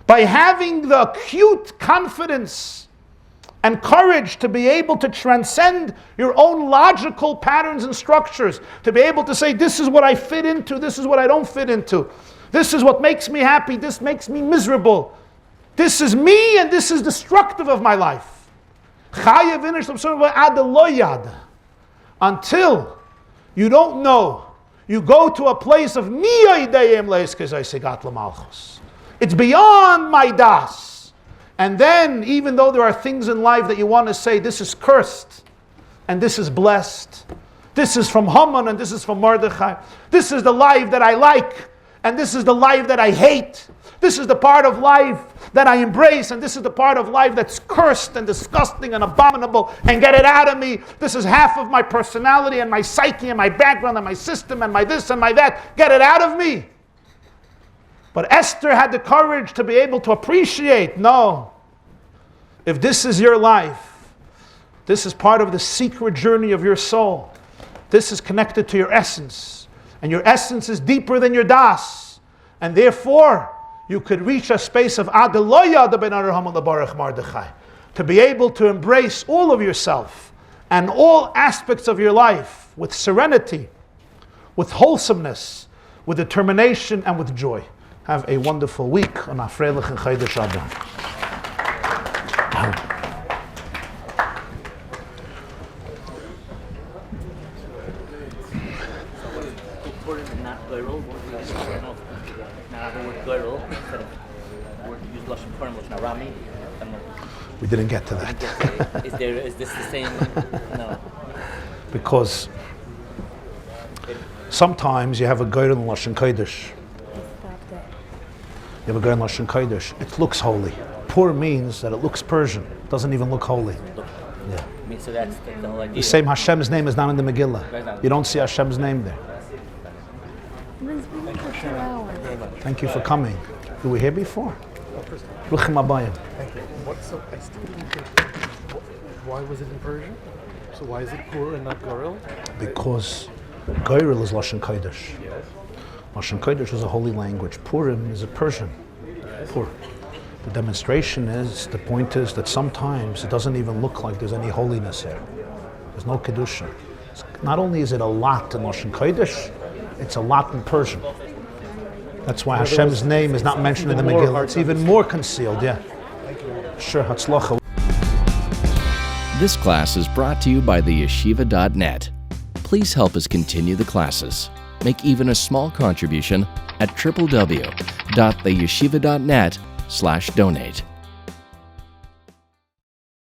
By having the acute confidence and courage to be able to transcend your own logical patterns and structures, to be able to say, this is what I fit into, this is what I don't fit into, this is what makes me happy, this makes me miserable, this is me and this is destructive of my life. Until you don't know, you go to a place of it's beyond my das. And then, even though there are things in life that you want to say, this is cursed, and this is blessed, this is from Haman, and this is from Mordechai, this is the life that I like, and this is the life that I hate, this is the part of life that I embrace, and this is the part of life that's cursed and disgusting and abominable, and get it out of me. This is half of my personality and my psyche and my background and my system and my this and my that. Get it out of me. But Esther had the courage to be able to appreciate, no, if this is your life, this is part of the secret journey of your soul. This is connected to your essence. And your essence is deeper than your das. And therefore, you could reach a space of Adeloya de Ben Araham Baruch Mordechai, to be able to embrace all of yourself and all aspects of your life with serenity, with wholesomeness, with determination, and with joy. Have a wonderful week on Afreilich and Chaydesh Adon. Purim and not girl. Not the word girl. Instead of the word use lashon Purim, lashon Arami. We didn't get to that. Is this the same? No. Because sometimes you have a girl in Lashon Kodesh. You have a girl in Lashon Kodesh. It looks holy. Purim means that it looks Persian. It doesn't even look holy. Yeah. I mean, so that's the whole idea. The same Hashem's name is not in the Megillah. You don't see Hashem's name there. Thank you for coming. You were here before? Ruchim Abayim. Thank you. I still didn't get why was it in Persian? So why is it Pur and not Goril? Because Goril is Lashon Kodesh. Yes. Lashon Kodesh is a holy language. Purim is a Persian. Yes. Pur. The demonstration is, the point is that sometimes it doesn't even look like there's any holiness here. There's no Kedusha. Not only is it a lot in Lashon Kodesh, it's a lot in Persian. That's why Hashem's name is not mentioned in the Megillah. It's even more concealed, yeah. Sure, Hatzlacha. This class is brought to you by theyeshiva.net. Please help us continue the classes. Make even a small contribution at www.theyeshiva.net/donate.